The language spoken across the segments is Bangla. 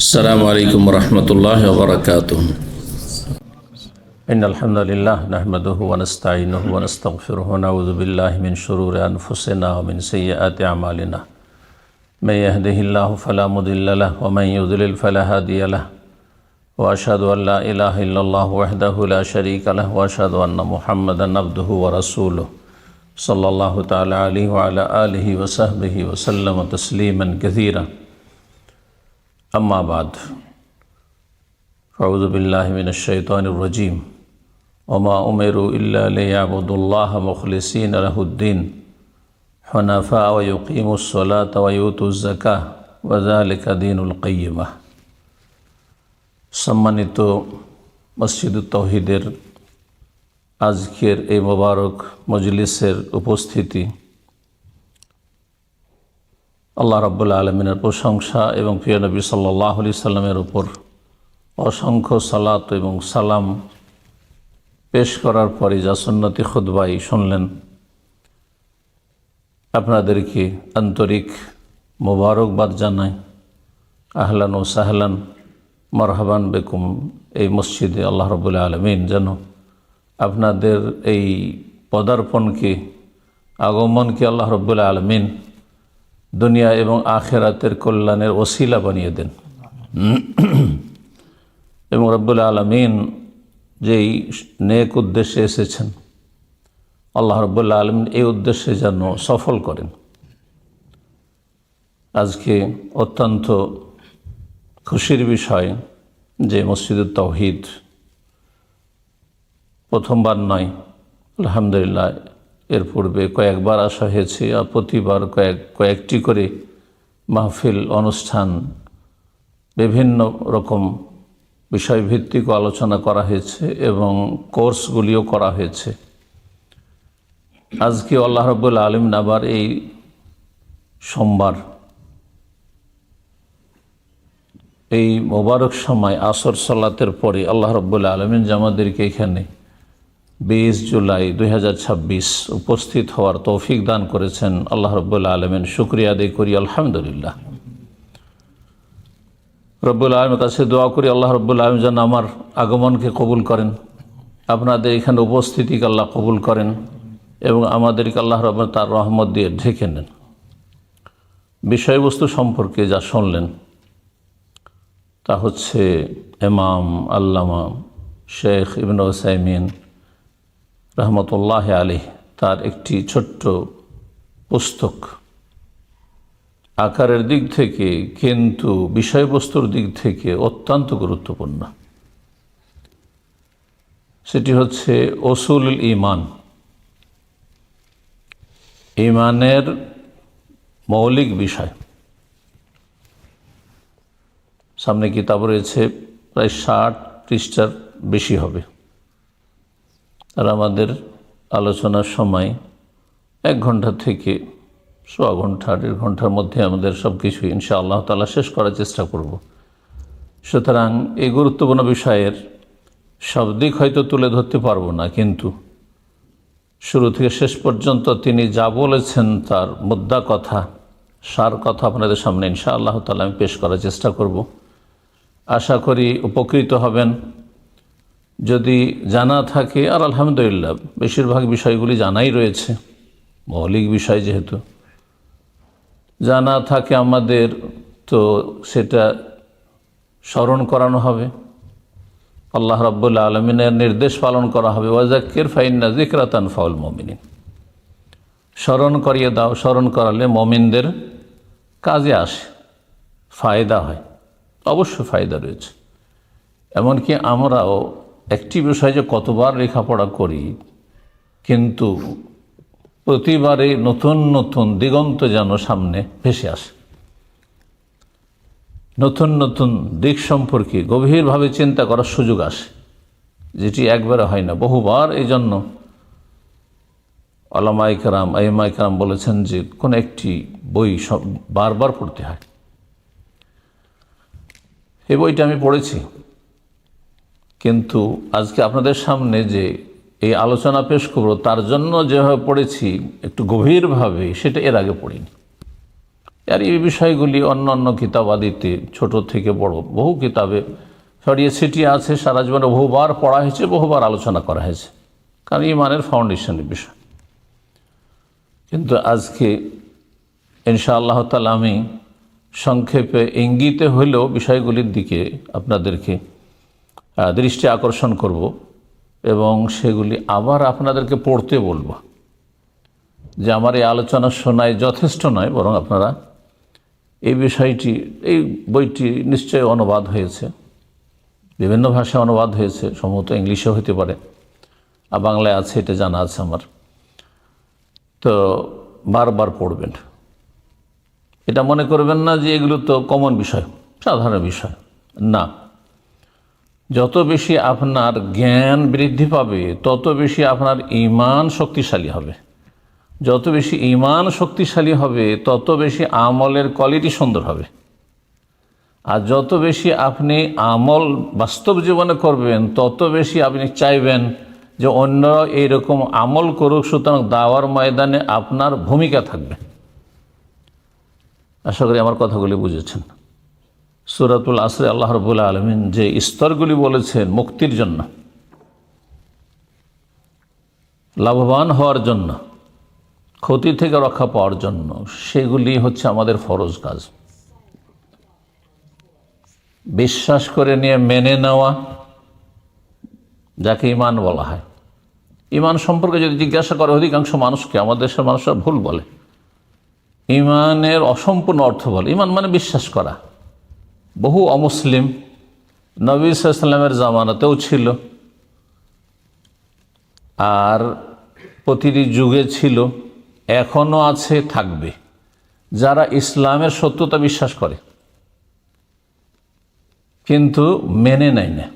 السلام عليكم ورحمة الله وبركاته. إن الحمد لله نحمده ونستعينه ونستغفره ونعوذ بالله من شرور أنفسنا ومن سيئات أعمالنا من يهده الله فلا مضل له ومن يضلل فلا هادي له وأشهد أن لا إله إلا الله وحده لا شريك له وأشهد أن محمدا عبده ورسوله صلى الله تعالى عليه وعلى آله وصحبه وسلم تسليما كثيرا. أما بعد أعوذ بالله من الشيطان الرجيم وما أمروا إلا ليعبدوا الله مخلصين له الدين حنفاء ويقيموا الصلاة ويؤتوا الزكاة وذلك دين القيمة. সম্মানিত মসজিদুত তাওহীদের আজকের এই মোবারক মজলিসের উপস্থিতি, আল্লাহ রাব্বুল আলামিনের প্রশংসা এবং প্রিয় নবী সাল্লাল্লাহু আলাইহি সাল্লামের উপর অসংখ্য সালাত এবং সালাম পেশ করার পরে যা সুন্নতি খুতবাই শুনলেন, আপনাদেরকে আন্তরিক মোবারকবাদ জানাই। আহলান ও সাহলান, মারহাবান বেকুম এই মসজিদে। আল্লাহ রাব্বুল আলামিন যেন আপনাদের এই পদার্পণকে, আগমনকে আল্লাহ রাব্বুল আলামিন দুনিয়া এবং আখিরাতের কল্যাণের ওসিলা বানিয়ে দেন এবং রাব্বুল আলামিন যেই নেক উদ্দেশ্যে এসেছেন, আল্লাহ রাব্বুল আলামিন এই উদ্দেশ্যে যেন সফল করেন। আজকে অত্যন্ত খুশির বিষয় যে মসজিদুত তাওহীদ প্রথমবার নয়, আলহামদুলিল্লাহ এর পূর্বে কয়েকবার আসা হয়েছে, আর প্রতিবার কয়েকটি করে মাহফিল, অনুষ্ঠান, বিভিন্ন রকম বিষয়ভিত্তিক আলোচনা করা হয়েছে এবং কোর্সগুলিও করা হয়েছে। আজকে আল্লাহ রাব্বুল আলামিন আবার এই সোমবার এই মোবারক সময় আসর সালাতের পরে আল্লাহ রাব্বুল আলামিন আমাদেরকে এখানে 20 জুলাই 2026 উপস্থিত হওয়ার তৌফিক দান করেছেন। আল্লাহ রাব্বুল আলামিন শুকরিয়া আদায় করি, আলহামদুলিল্লাহ। রব্বুল আলামিনের কাছে দোয়া করি আল্লাহ রাব্বুল আলামিন যেন আমার আগমনকে কবুল করেন, আপনাদের এখানে উপস্থিতিকে আল্লাহ কবুল করেন এবং আমাদেরকে আল্লাহ রাব্বুল তার রহমত দিয়ে ঢেকে নেন। বিষয়বস্তু সম্পর্কে যা শুনলেন তা হচ্ছে ইমাম আল্লামা শেখ ইবনে উসাইমিন রহমতুল্লাহ আলাইহ তার একটি ছোট্ট পুস্তক, আকারের দিক থেকে কিন্তু বিষয়বস্তুর দিক থেকে অত্যন্ত গুরুত্বপূর্ণ। সেটি হচ্ছে উসুলুল ঈমান, ঈমানের মৌলিক বিষয়। সামনে কিতাব রয়েছে, প্রায় 60 পৃষ্ঠার বেশি হবে। আর আমাদের আলোচনার সময় 1 ঘন্টা থেকে 1.25 ঘন্টা, 1.5 ঘন্টার মধ্যে আমাদের সব কিছু ইনশাআল্লাহ তাআলা শেষ করার চেষ্টা করব। সুতরাং এই গুরুত্বপূর্ণ বিষয়ের সব দিক হয়তো তুলে ধরতে পারবো না, কিন্তু শুরু থেকে শেষ পর্যন্ত তিনি যা বলেছেন তার মুদ্দা কথা, সার কথা আপনাদের সামনে ইনশাআল্লাহ তাআলা আমি পেশ করার চেষ্টা করব। আশা করি উপকৃত হবেন। যদি জানা থাকে, আর আলহামদুলিল্লাহ বেশিরভাগ বিষয়গুলি জানাই রয়েছে, মৌলিক বিষয় যেহেতু জানা থাকে আমাদের, তো সেটা স্মরণ করানো হবে, আল্লাহ রাব্বুল আলামিনের নির্দেশ পালন করা হবে। ওয়াজাক্কির ফাইন্না যিকরা তানফাউল মুমিনিন, স্মরণ করিয়ে দাও, স্মরণ করালে মুমিনদের কাজে আসে, ফায়দা হয়, অবশ্য ফায়দা রয়েছে। এমনকি আমরাও একটি বিষয় যে কতবার লেখাপড়া করি, কিন্তু প্রতিবারে নতুন নতুন দিগন্ত যেন সামনে ভেসে আসে, নতুন নতুন দিক সম্পর্কে গভীরভাবে চিন্তা করার সুযোগ আসে, যেটি একবারে হয় না, বহুবার। এই জন্য উলামায়ে কেরাম, আইম্মায়ে কেরাম বলেছেন যে কোন একটি বই বারবার পড়তে হয়। এই বইটা আমি পড়েছি, কিন্তু আজকে আপনাদের সামনে যে এই আলোচনা পেশ করব তার জন্য যেভাবে পড়েছি একটু গভীরভাবে, সেটা এর আগে পড়িনি। আর এই বিষয়গুলি অন্য অন্য কিতাবাদিতে ছোট থেকে বড় বহু কিতাবে ছড়িয়ে ছিটিয়ে আছে, সারা জীবনে বহুবার পড়া হয়েছে, বহুবার আলোচনা করা হয়েছে, কারণ ইমানের ফাউন্ডেশনের বিষয়। কিন্তু আজকে ইনশাআল্লাহ তাআলা আমি সংক্ষেপে ইঙ্গিতে হলেও বিষয়গুলির দিকে আপনাদেরকে দৃষ্টি আকর্ষণ করব এবং সেগুলি আবার আপনাদেরকে পড়তে বলবো, যে আমার এই আলোচনা শোনায় যথেষ্ট নয়, বরং আপনারা এই বিষয়টি, এই বইটি নিশ্চয়ই অনুবাদ হয়েছে, বিভিন্ন ভাষায় অনুবাদ হয়েছে, সম্ভবত ইংলিশে হতে পারে, আর বাংলায় আছে, এটা জানা আছে আমার। তো বারবার পড়বেন, এটা মনে করবেন না যে এগুলো তো কমন বিষয়, সাধারণ বিষয় না। যত বেশি আপনার জ্ঞান বৃদ্ধি পাবে তত বেশি আপনার ঈমান শক্তিশালী হবে, যত বেশি ঈমান শক্তিশালী হবে তত বেশি আমলের কোয়ালিটি সুন্দর হবে, আর যত বেশি আপনি আমল বাস্তব জীবনে করবেন তত বেশি আপনি চাইবেন যে অন্যরা এইরকম আমল করুক, সুতরাং দাওয়ার ময়দানে আপনার ভূমিকা থাকবে। আশা করি আমার কথাগুলি বুঝেছেন। সূরাতুল আসরে আল্লাহ রাব্বুল আলামিন যে স্তরগুলি বলেছেন মুক্তির জন্য, লাভবান হওয়ার জন্য, ক্ষতি থেকে রক্ষা পাওয়ার জন্য, সেগুলি হচ্ছে আমাদের ফরজ কাজ। বিশ্বাস করে নিয়ে মেনে নেওয়া, যাকে ঈমান বলা হয়। ঈমান সম্পর্কে যদি জিজ্ঞাসা করে অধিকাংশ মানুষকে, আমাদের দেশের মানুষরা ভুল বলে, ঈমানের অসম্পূর্ণ অর্থ বলে। ঈমান মানে বিশ্বাস করা। বহু অমুসলিম নবী সাল্লাল্লাহু আলাইহি ওয়াসাল্লামের জামানাতেও ছিল, আর প্রতিটি যুগে ছিল, এখনও আছে, থাকবে, যারা ইসলামের সত্যতা বিশ্বাস করে কিন্তু মেনে নেয় না,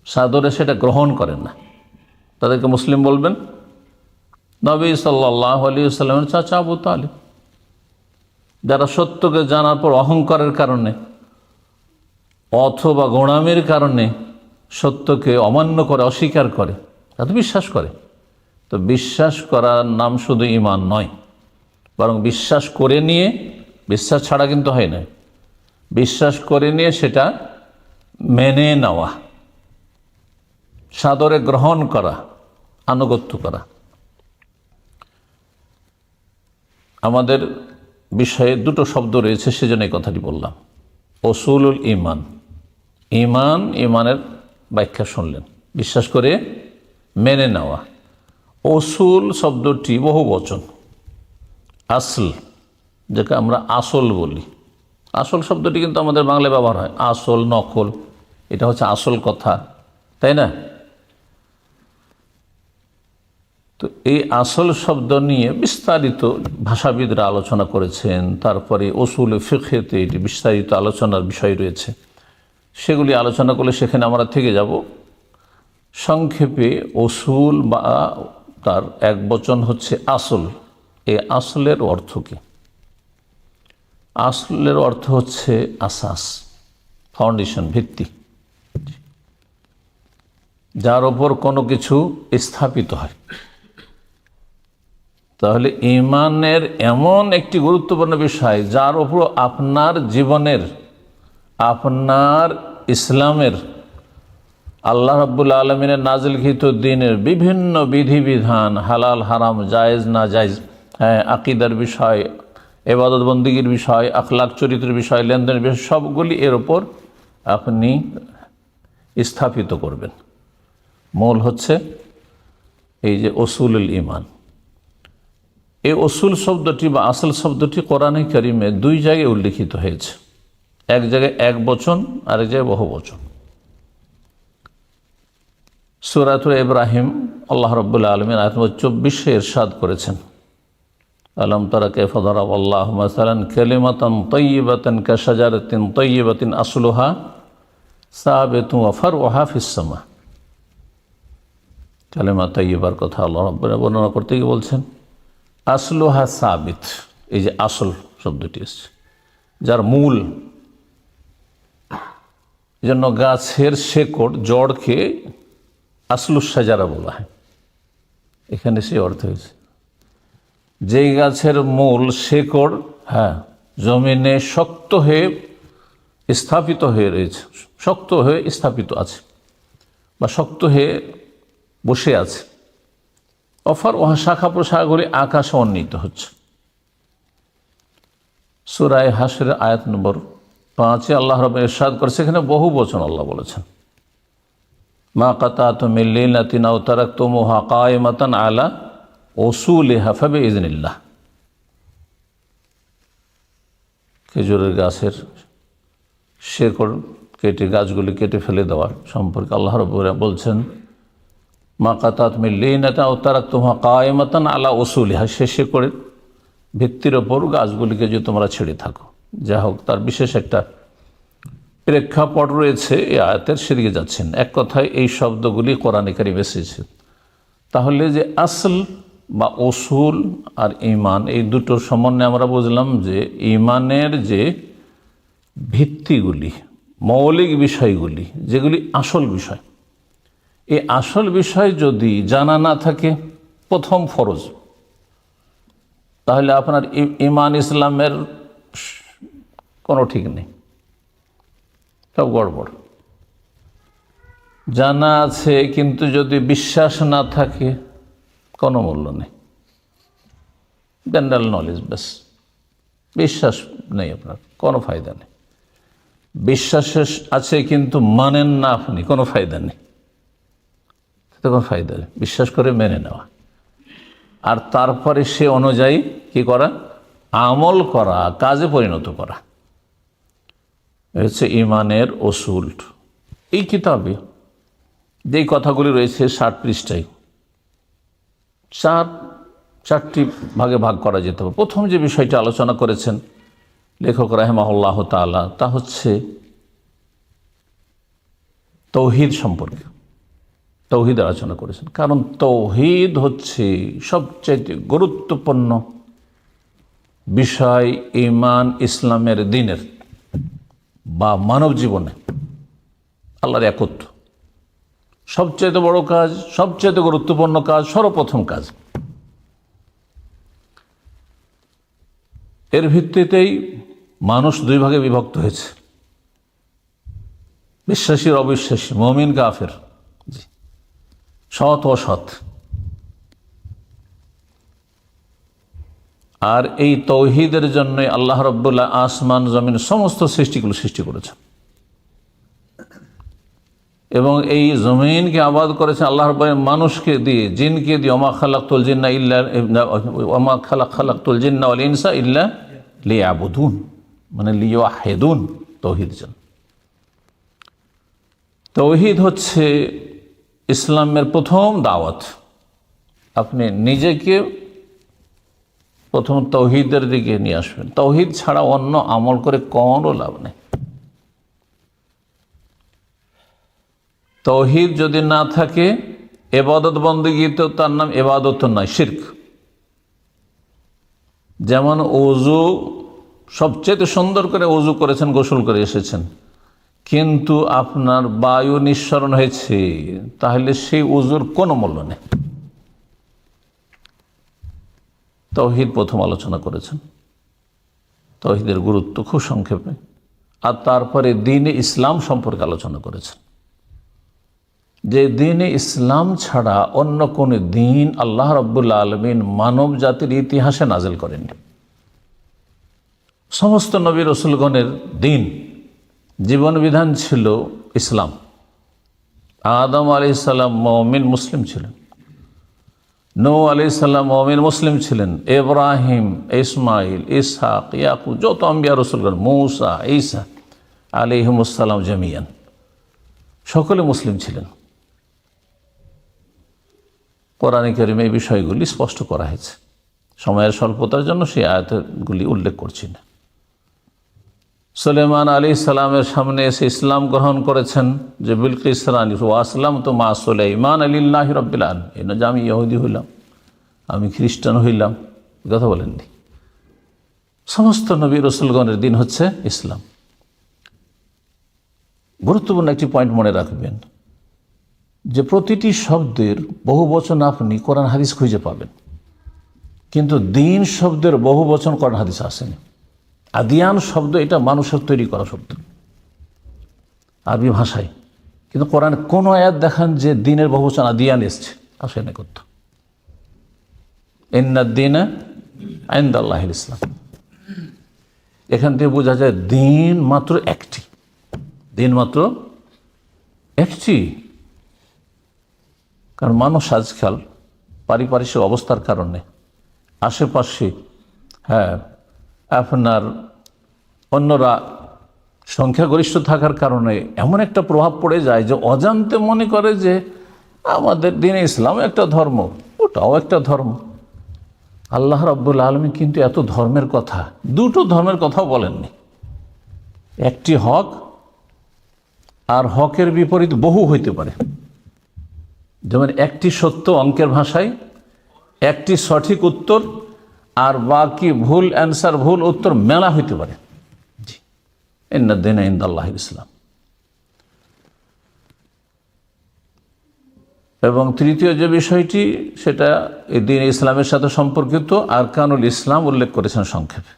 সাদরে সেটা গ্রহণ করেন না, তাদেরকে মুসলিম বলবেন? নবী সাল্লাল্লাহু আলাইহি ওয়াসাল্লামের চাচা আবু তালিব, যারা সত্যকে জানার পর অহংকারের কারণে অথবা গোঁড়ামির কারণে সত্যকে অমান্য করে, অস্বীকার করে, তারা তো বিশ্বাস করে। তো বিশ্বাস করার নাম শুধু ঈমান নয়, বরং বিশ্বাস করে নিয়ে, বিশ্বাস ছাড়া কিন্তু হয় না, বিশ্বাস করে নিয়ে সেটা মেনে নেওয়া, সাদরে গ্রহণ করা, আনুগত্য করা। আমাদের বিষয়ে দুটো শব্দ রয়েছে, সেজন্য এই কথাটি বললাম। উসুলুল ঈমান, ঈমান, ঈমানের ব্যাখ্যা শুনলেন, বিশ্বাস করে মেনে নেওয়া। উসুল শব্দটি বহু বচন, আসল, যাকে আমরা আসল বলি। আসল শব্দটি কিন্তু আমাদের বাংলায় ব্যবহার হয়, আসল, নকল, এটা হচ্ছে আসল কথা, তাই না? তো এই আসল শব্দ নিয়ে বিস্তারিত ভাষাবিদরা আলোচনা করেছেন। তারপরে উসুল ফিকহেতে এটি বিস্তারিত আলোচনার বিষয় রয়েছে, সেগুলি আলোচনা করলে সেখানে আমরা থেকে যাব। সংক্ষেপে উসুল বা তার এক বচন হচ্ছে আসল। এই আসলের অর্থ কী? আসলের অর্থ হচ্ছে আসাস, ফাউন্ডেশন, ভিত্তি, যার ওপর কোনো কিছু স্থাপিত হয়। তাহলে ঈমানের এমন একটি গুরুত্বপূর্ণ বিষয় যার ওপর আপনার জীবনের, আপনার ইসলামের, আল্লাহ রাব্বুল আলামিনের নাজিলকৃত দ্বীনের বিভিন্ন বিধিবিধান, হালাল হারাম, জায়েজ না জায়েজ, আকীদার বিষয়, ইবাদত বন্দেগীর বিষয়, আখলাক চরিত্রের বিষয়, লেনদেনের বিষয়, সবগুলি এর ওপর আপনি স্থাপিত করবেন। মূল হচ্ছে এই যে উসুলুল ঈমান। এই উসুল শব্দটি বা আসল শব্দটি কোরআনে কারিমে দুই জায়গায় উল্লিখিত হয়েছে, এক জায়গায় এক বচন, আরেক জায়গায় বহু বচন। সূরাতুল ইব্রাহিম আল্লাহ রাব্বুল আলামিন আয়াত নম্বর 24 ইরশাদ করেছেন, আলম তারা কাইফা দারাবাল্লাহু মাসালান কালিমাতান তাইয়্যিবাতান কাশাজারাতিন তাইয়্যিবাতিন আসলুহা সাবিতুন ওয়া ফারউহা ফিস সামা। কালিমা তাইয়্যিবার কথা আল্লাহ রাব্বুল বর্ণনা করতে গিয়ে বলছেন আসলুহা সাবিত। এই যে আসল শব্দটি এসেছে, যার মূল, এজন্য গাছের শেকড়, জড়কে আসলুস শাজারা বলা হয়, এখানে সেই অর্থ হয়েছে। যেই গাছের মূল শেকড় জমিনে শক্ত হয়ে স্থাপিত হয়ে রয়েছে, শক্ত হয়ে স্থাপিত আছে বা শক্ত হয়ে বসে আছে। অফার ওহা শাখা প্রশাখাগুলি আকাশে উন্নীত হচ্ছে। সূরা হাশরের আয়াত নম্বর 5 আল্লাহ রাব্বুল ইরশাদ করেছে, এখানে বহু বচন আল্লাহ বলেছেন, মা কাতাতুম মিন লিনাতিন আও তারাকতুমুহা কায়মাতান আলা উসুলিহা ফাবিইযনিল্লাহ। খেজুরের গাছের শেকড় কেটে, গাছগুলি কেটে ফেলে দেওয়ার সম্পর্কে আল্লাহ রাব্বুল বলছেন, মা কাতাত মিন লিনাতিন আও তারাকতুমুহা কায়মাতান আলা উসুলিহা, সে শেকড়ের ভিত্তির ওপর গাছগুলিকে যে তোমরা ছেড়ে থাকো। যা হোক, তার বিশেষ একটা প্রেক্ষাপট রয়েছে এই আয়াতের, সেদিকে যাচ্ছেন। এক কথায় এই শব্দগুলি কোরআনে কারিমে এসেছে। তাহলে যে আসল বা উসুল আর ঈমান, এই দুটোর সমন্বয়ে আমরা বুঝলাম যে ঈমানের যে ভিত্তিগুলি, মৌলিক বিষয়গুলি, যেগুলি আসল বিষয়, এই আসল বিষয় যদি জানা না থাকে, প্রথম ফরজ, তাহলে আপনার ঈমান ইসলামের কোনো ঠিক নেই, সব গড়বড়। জানা আছে কিন্তু যদি বিশ্বাস না থাকে, কোনো মূল্য নেই। জেনারেল নলেজ ব্যাস, বিশ্বাস নেই আপনার, কোনো ফায়দা নেই। বিশ্বাস আছে কিন্তু মানেন না আপনি, কোনো ফায়দা নেই, কোনো ফায়দা নেই। বিশ্বাস করে মেনে নেওয়া, আর তারপরে সে অনুযায়ী কি করা, আমল করা, কাজে পরিণত করা, হচ্ছে ঈমানের উসুল। এই কিতাবে যেই কথাগুলি রয়েছে 60 পৃষ্ঠায়, চারটি ভাগে ভাগ করা যেতে হবে। প্রথম যে বিষয়টি আলোচনা করেছেন লেখক রাহিমাহুল্লাহ তাআলা, তা হচ্ছে তৌহিদ সম্পর্কে। তৌহিদ আলোচনা করেছেন, কারণ তৌহিদ হচ্ছে সবচেয়ে গুরুত্বপূর্ণ বিষয় ঈমান ইসলামের, দ্বীনের বা মানব জীবনে আল্লাহর একত্ব। সবচেয়ে বড় কাজ, সবচেয়ে গুরুত্বপূর্ণ কাজ, সর্বপ্রথম কাজ। এর ভিত্তিতেই মানুষ দুই ভাগে বিভক্ত হয়েছে, বিশ্বাসী আর অবিশ্বাসী, মুমিন কাফের, সৎ অসৎ। আর এই তৌহিদের জন্য আল্লাহ রাব্বুল আসমান জমিন সমস্ত সৃষ্টিগুলো সৃষ্টি করেছেন, এবং এই জমিনকে আবাদ করেছেন আল্লাহ রাব্বুল মানুষকে দিয়ে, জিনকে দিয়ে। ওমা খালাকতুল জিন্না ওয়াল ইনসা ইল্লা লিয়াবুদুন, মানে লিওয়াহিদুন, তৌহিদ। তৌহিদ হচ্ছে ইসলামের প্রথম দাওয়াত। আপনি নিজেকে প্রথম তৌহিদের দিকে নিয়ে আসবেন। তৌহিদ ছাড়া অন্য আমল করে কোনো লাভ নেই। তৌহিদ যদি না থাকে, ইবাদত বন্দেগী তো তার নাম ইবাদত নয়, শিরক। যেমন ওযু, সবচেয়ে সুন্দর করে ওযু করেছেন, গোসল করে এসেছেন, কিন্তু আপনার বায়ু নিঃসরণ হয়েছে, তাহলে সেই ওযুর কোনো মূল্য নেই। তৌহিদ প্রথম আলোচনা করেছেন, তৌহিদের গুরুত্ব খুব সংক্ষেপে। আর তারপরে দ্বীনে ইসলাম সম্পর্কে আলোচনা করেছেন, যে দ্বীনে ইসলাম ছাড়া অন্য কোন দ্বীন আল্লাহ রাব্বুল আলামিন মানব জাতির ইতিহাসে নাজিল করেননি। সমস্ত নবী রাসূলগণের দ্বীন, জীবন বিধান ছিল ইসলাম। আদম আলাইহিস সালাম মুমিন মুসলিম ছিলেন, নূহ আলাইহিস সালাম মুমিন মুসলিম ছিলেন, ইব্রাহিম, ইসমাইল, ইসহাক, ইয়াকুব, যত আম্বিয়া রাসূলগণ, মূসা, ঈসা আলাইহিমুস সালাম জামিয়ান, সকলে মুসলিম ছিলেন। কোরআনে কারিমে এই বিষয়গুলি স্পষ্ট করা হয়েছে। সময়ের স্বল্পতার জন্য সেই আয়াতগুলি উল্লেখ করছি না। সুলাইমান আলাইহিস সালামের সামনে এসে ইসলাম গ্রহণ করেছেন, যে বিলকিস রানী, ওয়া আসলামতু মা সুলাইমান লিল্লাহি রাব্বিল আলামিন, এই না যে আমি ইহুদি হইলাম, আমি খ্রিস্টান হইলাম, কথা বলেননি। সমস্ত নবী রাসূলগণের দিন হচ্ছে ইসলাম। গুরুত্বপূর্ণ একটি পয়েন্ট মনে রাখবেন, যে প্রতিটি শব্দের বহু বচন আপনি কোরআন হাদিস খুঁজে পাবেন, কিন্তু দিন শব্দের বহু বচন কোরআন হাদিসে আসেনি। আদিয়ান শব্দ এটা মানুষের তৈরি করা শব্দ আরবি ভাষায়, কিন্তু কোরআন কোন আয়াত দেখান যে দিনের বহু বচন আদিয়ান এসছে? আসে না করতো। ইন্নাদ-দীনা ইনদাল্লাহিল ইসলাম, এখান থেকে বোঝা যায় দিন মাত্র একটি, দিন মাত্র একটি। কারণ মানুষ আজকাল পারিপার্শ্বিক অবস্থার কারণে আশেপাশে আপনার অন্যরা সংখ্যাগরিষ্ঠ থাকার কারণে এমন একটা প্রভাব পড়ে যায় যে অজান্তে মনে করে যে আমাদের দিনে ইসলাম একটা ধর্ম, ওটাও একটা ধর্ম। আল্লাহ রাব্বুল আলামিন কিন্তু এত ধর্মের কথা, দুটো ধর্মের কথাও বলেননি। একটি হক, আর হকের বিপরীত বহু হইতে পারে। যেমন একটি সত্য অঙ্কের ভাষায়, একটি সঠিক উত্তর, আর বাকি ভুল অ্যান্সার, ভুল উত্তর মেলা হইতে পারে। জি, ইন্নাদ-দীনা ইনদাল্লাহিল ইসলাম। এবং তৃতীয় যে বিষয়টি, সেটা এই দিন ইসলামের সাথে সম্পর্কিত আরকানুল ইসলাম উল্লেখ করেছেন সংক্ষেপে।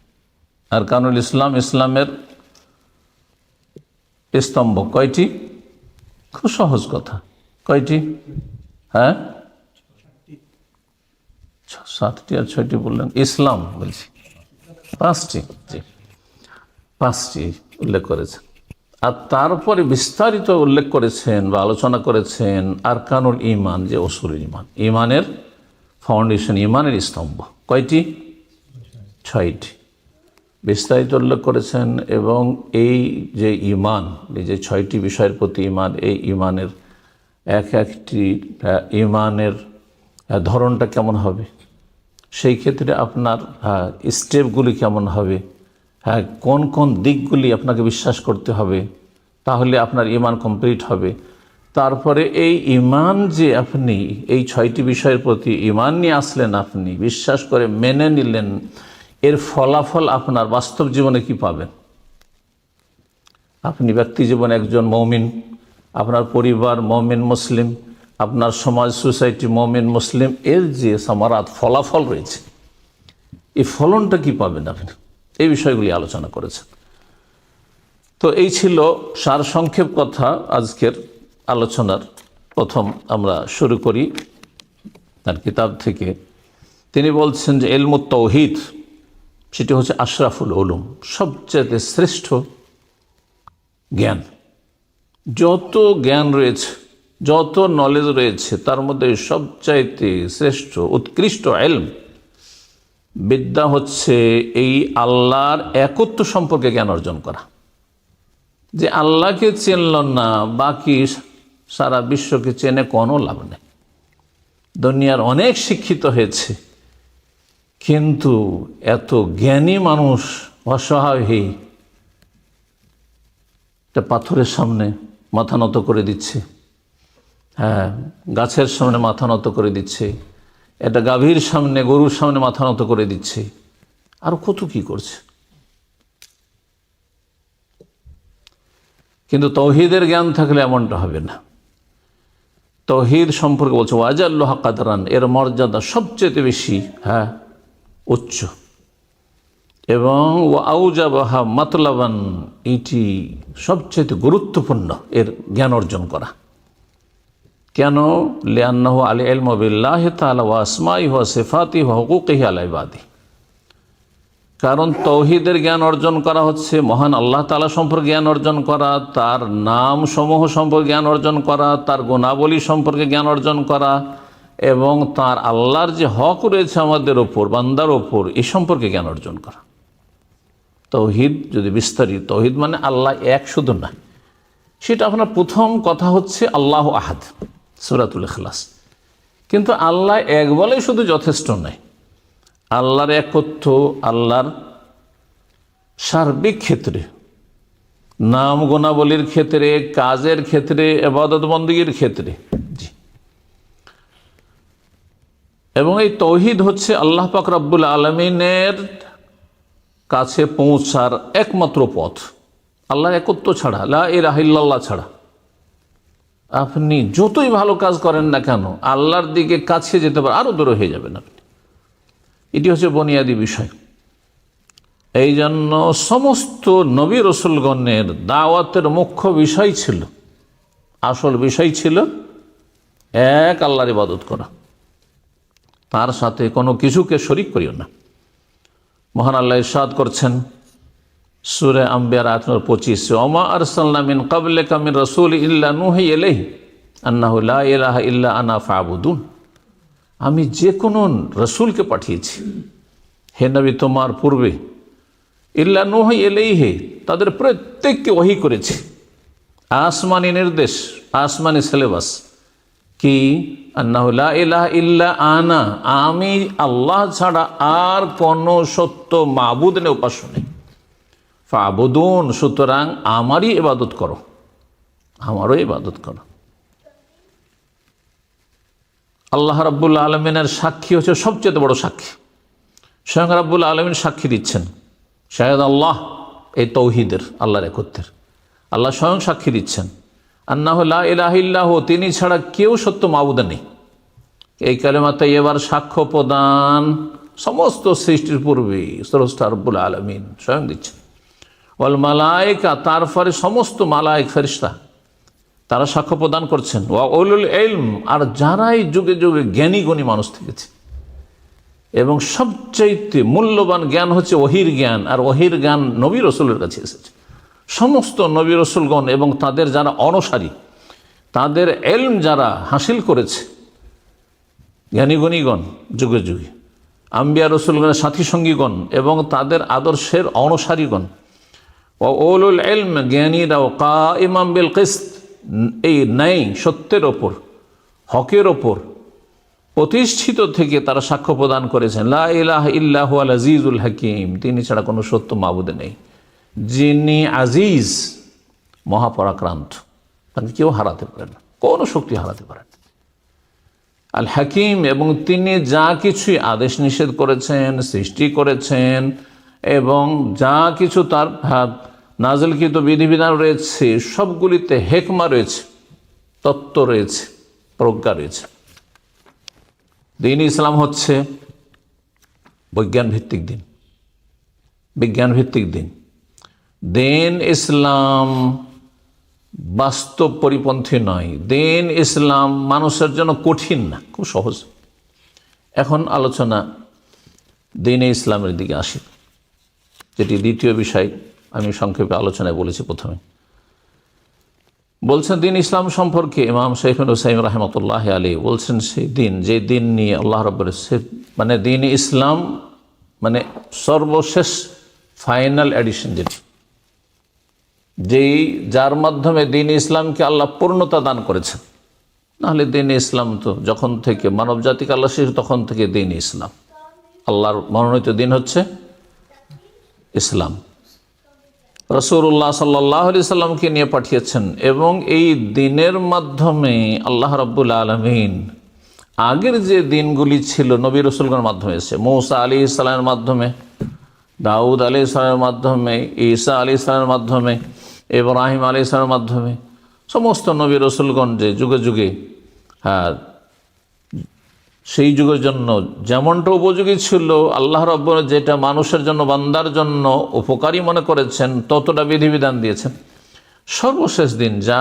আরকানুল ইসলাম, ইসলামের স্তম্ভ কয়টি? খুব সহজ কথা, কয়টি? 7টি আর 6টি বললেন। ইসলাম বলছি 5টি, জি 5টি উল্লেখ করেছেন। আর তারপরে বিস্তারিত উল্লেখ করেছেন বা আলোচনা করেছেন আরকানুল ঈমান, যে উসুলুল ঈমান, ঈমানের ফাউন্ডেশন, ঈমানের স্তম্ভ কয়টি? 6টি বিস্তারিত উল্লেখ করেছেন। এবং এই যে ঈমান, এই যে 6টি বিষয়ের প্রতি ঈমান, এই ঈমানের এক একটি ঈমানের ধরনটা কেমন হবে, সেই ক্ষেত্রে আপনার স্টেপগুলি কেমন হবে, কোন কোন দিকগুলি আপনাকে বিশ্বাস করতে হবে, তাহলে আপনার ঈমান কমপ্লিট হবে। তারপরে এই ঈমান যে আপনি এই 6টি বিষয়ের প্রতি ঈমান নিয়ে আসলেন, আপনি বিশ্বাস করে মেনে নিলেন, এর ফলাফল আপনার বাস্তব জীবনে কি পাবেন? আপনি ব্যক্তি জীবনে একজন মুমিন, আপনার পরিবার মুমিন মুসলিম, আপনার সমাজ সোসাইটি মুমিন মুসলিম, এর যে সামারাত ফলাফল রয়েছে, এই ফলনটা কি পাবেন আপনি, এই বিষয়গুলি আলোচনা করেছেন। তো এই ছিল সারসংক্ষেপ কথা আজকের আলোচনার। প্রথম আমরা শুরু করি তার কিতাব থেকে। তিনি বলছেন যে ইলমুত তাওহীদ, সেটি হচ্ছে আশরাফুল উলুম, সবচেয়ে শ্রেষ্ঠ জ্ঞান। যত জ্ঞান রয়েছে, যত নলেজ রয়েছে, তার মধ্যে সবচাইতে শ্রেষ্ঠ উৎকৃষ্ট ইলম, বিদ্যা হচ্ছে এই আল্লাহর একত্ব সম্পর্কে জ্ঞান অর্জন করা। যে আল্লাহকে চিনল না, বাকি সারা বিশ্বকে চেনে কোনো লাভ নেই। দুনিয়ার অনেক শিক্ষিত হয়েছে, কিন্তু এত জ্ঞানী মানুষ অসহায় হয়ে একটা পাথরের সামনে মাথা নত করে দিচ্ছে, গাছের সামনে মাথা নত করে দিচ্ছে, এটা গাভীর সামনে, গরুর সামনে মাথা নত করে দিচ্ছে, আর কত কি করছে। কিন্তু তৌহিদের জ্ঞান থাকলে এমনটা হবে না। তৌহিদ সম্পর্কে বলছে ওয়াজাল্লুহা কাদরান, এর মর্যাদা সবচেয়ে বেশি, উচ্চ, এবং ওয়াউজাবাহা মাতলাবান, এটি সবচেয়ে গুরুত্বপূর্ণ এর জ্ঞান অর্জন করা। কেন? লিআন্নাহু আল ইলমু বিল্লাহি তাআলা ওয়া আসমাইহি ওয়া সিফাতিহি ওয়া হুকুকিহি আলা ইবাদিহি। কারণ তৌহিদের জ্ঞান অর্জন করা হচ্ছে মহান আল্লাহ তাআলা সম্পর্কে জ্ঞান অর্জন করা, তার নাম সমূহ সম্পর্কে জ্ঞান অর্জন করা, তার গুণাবলী সম্পর্কে জ্ঞান অর্জন করা, এবং তার আল্লাহর যে হক রয়েছে আমাদের ওপর, বান্দার ওপর, এ সম্পর্কে জ্ঞান অর্জন করা। তৌহিদ যদি বিস্তারিত, তৌহিদ মানে আল্লাহ এক শুধু না, সেটা আপনার প্রথম কথা হচ্ছে আল্লাহু আহাদ, সূরাতুল ইখলাস। কিন্তু আল্লাহ এক বলেই শুধু যথেষ্ট নয়, আল্লাহর একত্ব, আল্লাহর সার্বিক ক্ষেত্রে, নাম গুণাবলীর ক্ষেত্রে, কাজের ক্ষেত্রে, ইবাদত বন্দেগীর ক্ষেত্রে। জি, এবং এই তৌহিদ হচ্ছে আল্লাহ পাক রব্বুল আলামিনের কাছে পৌঁছার একমাত্র পথ। আল্লাহ একত্ব ছাড়া, লা ইলাহা ইল্লাল্লাহ ছাড়া আপনি যতই ভালো কাজ করেন না কেন, আল্লাহর দিকে কাছে যেতে পারে, আরও দূরে হয়ে যাবেন আপনি। এটি হচ্ছে বুনিয়াদি বিষয়। এই জন্য সমস্ত নবী রসুলগণের দাওয়াতের মুখ্য বিষয় ছিল, আসল বিষয় ছিল এক আল্লাহর ইবাদত করা, তার সাথে কোনো কিছুকে শরীক করিও না। মহান আল্লাহ ইরশাদ করছেন সূরা আম্বিয়ার আয়াত নম্বর 25, ওমা আরসালনা মিন ক্বাবলিকা মির রাসূল ইল্লা নূহি ইলাইহি আন্নাহু লা ইলাহা ইল্লা আনা ফা'বুদুন। আমি যে কোনো রসুলকে পাঠিয়েছি হে নবী তোমার পূর্বে, ইল্লা নূহি ইলাইহি, তাদের প্রত্যেককে ওহী করেছি, আসমানি নির্দেশ, আসমানি সিলেবাস কি, আন্নাহু লা ইলাহা ইল্লা আনা, আমি আল্লাহ ছাড়া আর কোনো সত্য মাবুদ নেই, উপাস্য নেই। ফা'বুদুন, সুতরাং আমারই ইবাদত করো, আমারও ইবাদত করো। আল্লাহ রাব্বুল আলামিনের সাক্ষী হচ্ছে সবচেয়ে বড় সাক্ষী। স্বয়ং রাব্বুল আলামিন সাক্ষী দিচ্ছেন, শাহেদ আল্লাহ, এই তৌহিদের, আল্লাহর একত্বের। আল্লাহ স্বয়ং সাক্ষী দিচ্ছেন আন্নাহু লা ইলাহা ইল্লাহু, তিনি ছাড়া কেউ সত্য মাবুদ নেই। এই কালেমাতে এবার সাক্ষ্য প্রদান সমস্ত সৃষ্টির পূর্বে স্রষ্টা রব্বুল আলামিন স্বয়ং দিচ্ছেন। ওয়াল মালায়েকা, তারপরে সমস্ত মালায়েক ফেরেশতা তারা সাক্ষ্য প্রদান করছেন। ওয়া উলুল ইলম, আর যারাই যুগে যুগে জ্ঞানী গুণী মানুষ থেকেছে, এবং সবচাইতে মূল্যবান জ্ঞান হচ্ছে ওহির জ্ঞান, আর ওহির জ্ঞান নবী রসুলের কাছে এসেছে। সমস্ত নবী রসুলগণ এবং তাদের যারা অনুসারী, তাদের ইলম যারা হাসিল করেছে, জ্ঞানী গুণীগণ যুগে যুগে, আম্বিয়া রসুলগণের সাথী সঙ্গীগণ এবং তাদের আদর্শের অনুসারীগণ, ও উলুল ইলম, জ্ঞানীরাও কাইমাম বিল কিসত, এই ন্যায় সত্যের ওপর, হকের ওপর প্রতিষ্ঠিত থেকে তারা সাক্ষ্য প্রদান করেছেন লা ইলাহা ইল্লা হুয়াল আজিজুল হাকিম, তিনি ছাড়া কোনো সত্য মাবুদ নেই, যিনি আজিজ, মহাপরাক্রান্ত, তাকে কেউ হারাতে পারে না, কোনো শক্তি হারাতে পারে না। আল হাকিম, এবং তিনি যা কিছুই আদেশ নিষেধ করেছেন, সৃষ্টি করেছেন, এবং যা কিছু তার নাজিলকৃত বিধিবিধান রয়েছে, সবগুলিতে হেকমা রয়েছে, তত্ত্ব রয়েছে, প্রজ্ঞা রয়েছে। দিন ইসলাম হচ্ছে বৈজ্ঞান ভিত্তিক দিন, বিজ্ঞান ভিত্তিক দিন। দিন ইসলাম বাস্তব পরিপন্থী নয়, দিন ইসলাম মানুষের জন্য কঠিন না, খুব সহজ। এখন আলোচনা দিন ইসলামের দিকে আসি, যেটি দ্বিতীয় বিষয় আমি সংক্ষেপে আলোচনায় বলেছি। প্রথমে বলছেন দিন ইসলাম সম্পর্কে ইমাম শাইখুল হুসাইন রাহমাতুল্লাহ আলাইহি বলছেন, সেই দিন, যে দিন নিয়ে আল্লাহ রাব্বুল, মানে দিন ইসলাম মানে সর্বশেষ ফাইনাল এডিশন, যেই যার মাধ্যমে দিন ইসলামকে আল্লাহ পূর্ণতা দান করেছেন। নাহলে দিন ইসলাম তো যখন থেকে মানব জাতিকে আল্লাহ সৃষ্টি, তখন থেকে দিন ইসলাম, আল্লাহর মনোনীত দিন হচ্ছে ইসলাম। রাসূলুল্লাহ সাল্লাল্লাহু আলাইহি সাল্লামকে নিয়ে পাঠিয়েছেন, এবং এই দিনের মাধ্যমে আল্লাহ রাব্বুল আলামিন আগের যে দিনগুলি ছিল নবী রসুলগণের মাধ্যমে এসেছে, মূসা আলাইহিস সালামের মাধ্যমে, দাউদ আলাইহিস সালামের মাধ্যমে, ঈসা আলাইহিস সালামের মাধ্যমে, ইব্রাহিম আলাইহিস সালামের মাধ্যমে, সমস্ত নবী রসুলগণ যে যুগে যুগে সেই যুগের জন্য যেমনটা উপযোগী ছিল, আল্লাহ রাব্বুল যেটা মানুষের জন্য, বান্দার জন্য উপকারী মনে করেছেন, ততটা বিধিবিধান দিয়েছেন। সর্বশেষ দিন, যা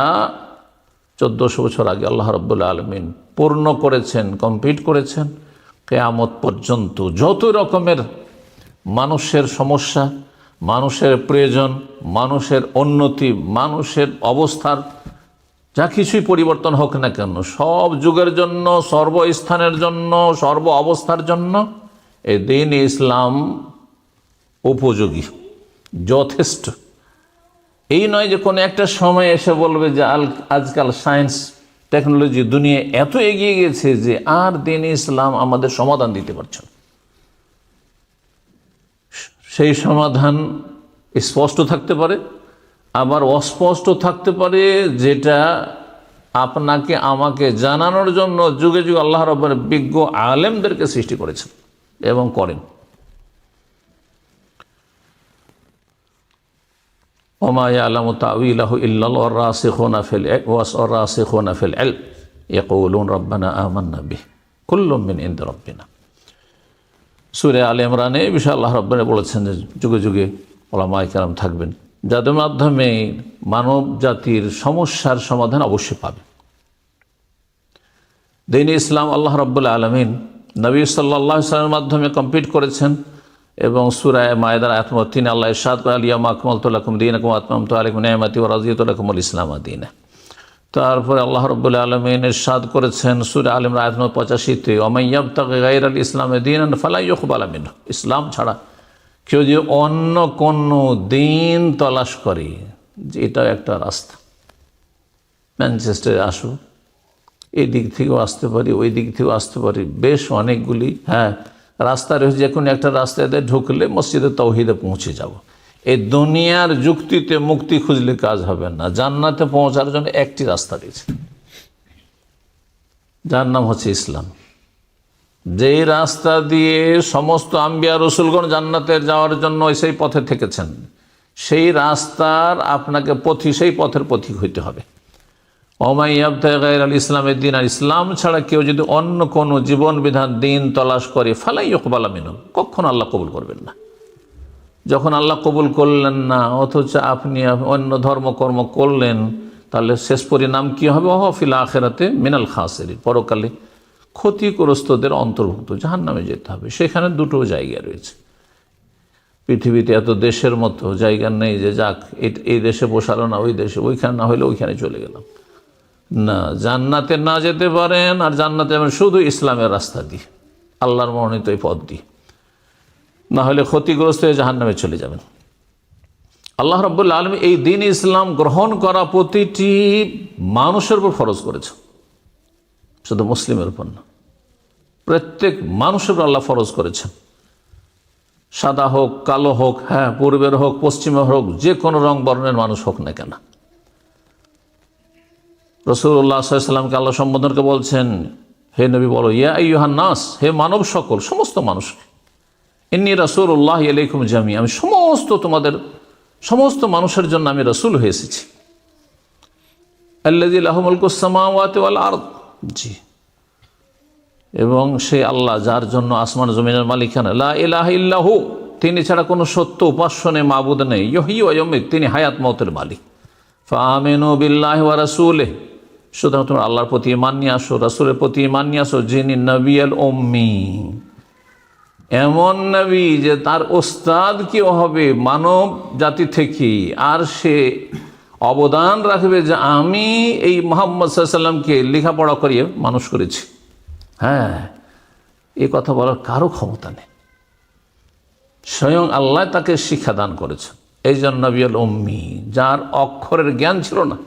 1400 বছর আগে আল্লাহ রাব্বুল আলামিন পূর্ণ করেছেন, কমপ্লিট করেছেন, কিয়ামত পর্যন্ত যত রকমের মানুষের সমস্যা, মানুষের প্রয়োজন, মানুষের উন্নতি, মানুষের অবস্থার যা কিছুই পরিবর্তন হোক না কেন, সব যুগের জন্য, সর্বস্থানের জন্য, সর্ব অবস্থার জন্য এই দিন ইসলাম উপযোগী, যথেষ্ট। এই নয় যে কোনো একটা সময় এসে বলবে যে আজকাল সায়েন্স টেকনোলজি দুনিয়া এত এগিয়ে গেছে যে আর দিন ইসলাম আমাদের সমাধান দিতে পারছে না। সেই সমাধান স্পষ্ট থাকতে পারে, আবার অস্পষ্ট থাকতে পারে, যেটা আপনাকে আমাকে জানানোর জন্য যুগে যুগে আল্লাহ রাব্বুল বিজ্ঞ আলেমদেরকে সৃষ্টি করেছেন এবং করেন। ওমা ইয়ালামু তাউইলাহু ইল্লাল্লাহু ওয়ার-রাসিখুনা ফিল ইলম ইয়াকুলুন রাব্বানা আমান্না বিহি কুল্লুম মিন ইনদি রাব্বিনা। সূরা আলে ইমরানে এই বিষয়ে আল্লাহ রাব্বুল আলামিন বলেছেন যে যুগে যুগে উলামায়ে কেরাম থাকবেন, যাদের মাধ্যমে মানব জাতির সমস্যার সমাধান অবশ্যই পাবে। দ্বীন ইসলাম আল্লাহ রাব্বুল আলামিন নবী সাল্লাল্লাহু আলাইহি ওয়াসাল্লামের মাধ্যমে কমপ্লিট করেছেন। এবং সূরা মায়েদার আয়াত নম্বর 3 আল্লাহ ইরশাদ করেন, আল-ইয়াওমা আকমালতু লাকুম দীনাকুম ওয়া আতমামতু আলাইকুম নি'মাতি ওয়া রাদিয়তু লাকুমুল ইসলাম দীনা। তারপরে আল্লাহ রাব্বুল আলামিন ইরশাদ করেছেন সূরা আল ইমরান আয়াত নম্বর 85-তে, ওয়া মান ইয়াবতাগি গায়রাল ইসলামি দীনান ফালা ইউকবালা মিনহু। ইসলাম ছাড়া কেউ যে অন্য কোনো দিন তলাশ করে, যে এটা একটা রাস্তা, ম্যানচেস্টারে আসো, এই দিক থেকেও আসতে পারি, ওই দিক থেকেও আসতে পারি, বেশ অনেকগুলি রাস্তা রয়েছে, যে কোনো একটা রাস্তায় ঢুকলে মসজিদে তাওহীদে পৌঁছে যাব। এই দুনিয়ার যুক্তিতে মুক্তি খুঁজলে কাজ হবে না। জান্নাতে পৌঁছার জন্য একটি রাস্তা রয়েছে, যার নাম হচ্ছে ইসলাম। যেই রাস্তা দিয়ে সমস্ত আম্বিয়া রসুলগণ জান্নাতে যাওয়ার জন্য সেই পথে থেকেছেন, সেই রাস্তার আপনাকে সেই পথের পথিক হইতে হবে। ওমা ইয়াবতাগি গায়রাল ইসলামের দিন, আর ইসলাম ছাড়া কেউ যদি অন্য কোনো জীবন বিধান দিন তলাশ করে, ফালা ইউকবালা মিনহু, কখনো আল্লাহ কবুল করবেন না। যখন আল্লাহ কবুল করলেন না, অথচ আপনি অন্য ধর্মকর্ম করলেন, তাহলে শেষ পরিণাম কী হবে? ওয়া ফিল আখিরাতি মিনাল খাসিরিন, পরকালে ক্ষতিগ্রস্তদের অন্তর্ভুক্ত, জাহান্নামে যেতে হবে। সেখানে দুটো জায়গা রয়েছে। পৃথিবীতে এত দেশের মতো জায়গা নেই যে যাক এই দেশে বসালো না ওই দেশে, ওইখানে না হলে ওইখানে চলে গেলাম। না, জান্নাতে না যেতে পারেন, আর জান্নাতে যাবেন শুধু ইসলামের রাস্তা দিয়ে, আল্লাহর মনোনীত এই পথ দিয়ে, না হলে ক্ষতিগ্রস্ত হয়ে জাহান্নামে চলে যাবেন। আল্লাহ রাব্বুল আলামিন এই দ্বীন ইসলাম গ্রহণ করা প্রতিটি মানুষের উপর ফরজ করেছে, শুধু মুসলিমের উপর না, প্রত্যেক মানুষের উপর আল্লাহ ফরজ করেছেন। সাদা হোক, কালো হোক, পূর্বের হোক, পশ্চিমের হোক, যে কোনো রং বর্ণের মানুষ হোক না কেন। রাসূলুল্লাহ সাল্লাল্লাহু আলাইহি ওয়াসাল্লামকে আল্লাহ সম্বোধনকে বলছেন, হে নবী বলো, ইয়া আইয়ুহান নাস, হে মানব সকল, সমস্ত মানুষকে, ইন্নী রাসূলুল্লাহ ইলাইকুম জামিআ, আমি সমস্ত মানুষের জন্য আমি রাসূল হয়ে এসেছি। আল্লাযী লাহু মুলকুস সামাওয়াতি ওয়াল আরদ, জি, এবং সেই আল্লাহ যার জন্য আসমান জমিনের মালিকানা, লা ইলাহা ইল্লাহু, তিনি ছাড়া কোনো সত্য উপাস্য নেই, মাবুদ নেই, ইহয়ী ওয়া ইউমীত, তিনি হায়াত মওতের মালিক। ফাআমিনু বিল্লাহি ওয়া রাসূলিহি, সুতরাং তোমরা আল্লাহর প্রতি ঈমান নিয়ে আসো, রাসূলের প্রতি ঈমান নিয়ে আসো, যিনি নবিয়াল উম্মি, এমন নবী যে তার ওস্তাদ কেউ হবে মানব জাতি থেকে, আর সে অবদান রাখবে যে আমি এই মুহাম্মদ সাল্লাল্লাহু আলাইহি ওয়াসাল্লামকে লেখাপড়া করিয়ে মানুষ করেছি। এই কথা বলার কারো ক্ষমতা নেই, স্বয়ং আল্লাহ তাকে শিক্ষা দান করেছেন। এই জন্য নবিয়াল উম্মি, যার অক্ষরের জ্ঞান ছিল না,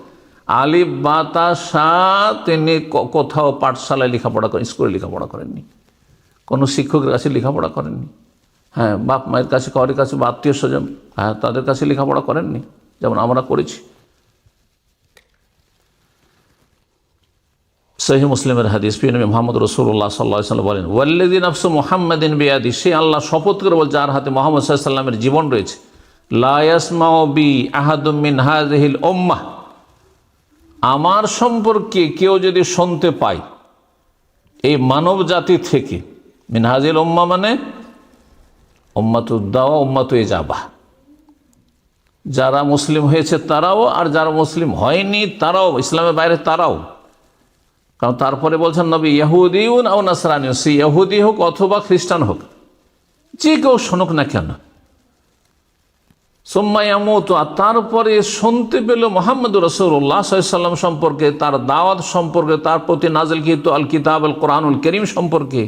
আলিফ বা তা সা, তিনি কোথাও পাঠশালায় লেখাপড়া করেন, স্কুলে লেখাপড়া করেননি, কোনো শিক্ষকের কাছে লেখাপড়া করেননি, বাপ মায়ের কাছে, কারোর কাছে, বা আত্মীয় স্বজন, তাদের কাছে লেখাপড়া করেননি, যেমন আমরা করেছি। সহিহ মুসলিমের হাদিস, প্রিয় নবী মুহাম্মদ রাসূলুল্লাহ সাল্লাল্লাহু আলাইহি ওয়াসাল্লাম বলেন, ওয়াল্লাযী নাফসু মুহাম্মাদিন বিয়াদি, সে আল্লাহ শপথ করে বল যার হাতে মুহাম্মদ সাল্লাল্লাহু আলাইহি ওয়াসাল্লামের জীবন রয়েছে, লা ইয়াসমাউ বি আহাদুম মিন হাযিহিল উম্মাহ, আমার সম্পর্কে কেউ যদি শুনতে পায় এই মানব জাতি থেকে, মিন হাযিহিল উম্মাহ মানে উম্মাতুদ দাওয়া, উম্মাতুল ইজাবাহ, যারা মুসলিম হয়েছে তারাও, আর যারা মুসলিম হয়নি তারাও, ইসলামের বাইরে তারাও। কারণ তারপরে বলছেন নবী, ইহুদিউন আও নাসরানিউন, সে ইহুদি হোক অথবা খ্রিস্টান হোক, যে কেউ শোনুক না কেন, সুম্মা ইয়ামুতু, আর তারপরে শুনতে পেল মুহাম্মদুর রাসূলুল্লাহ সাল্লাল্লাহু আলাইহি ওয়াসাল্লাম সম্পর্কে, তার দাওয়াত সম্পর্কে, তার প্রতি নাযিলকৃত আল কিতাব আল কোরআনুল কারীম সম্পর্কে,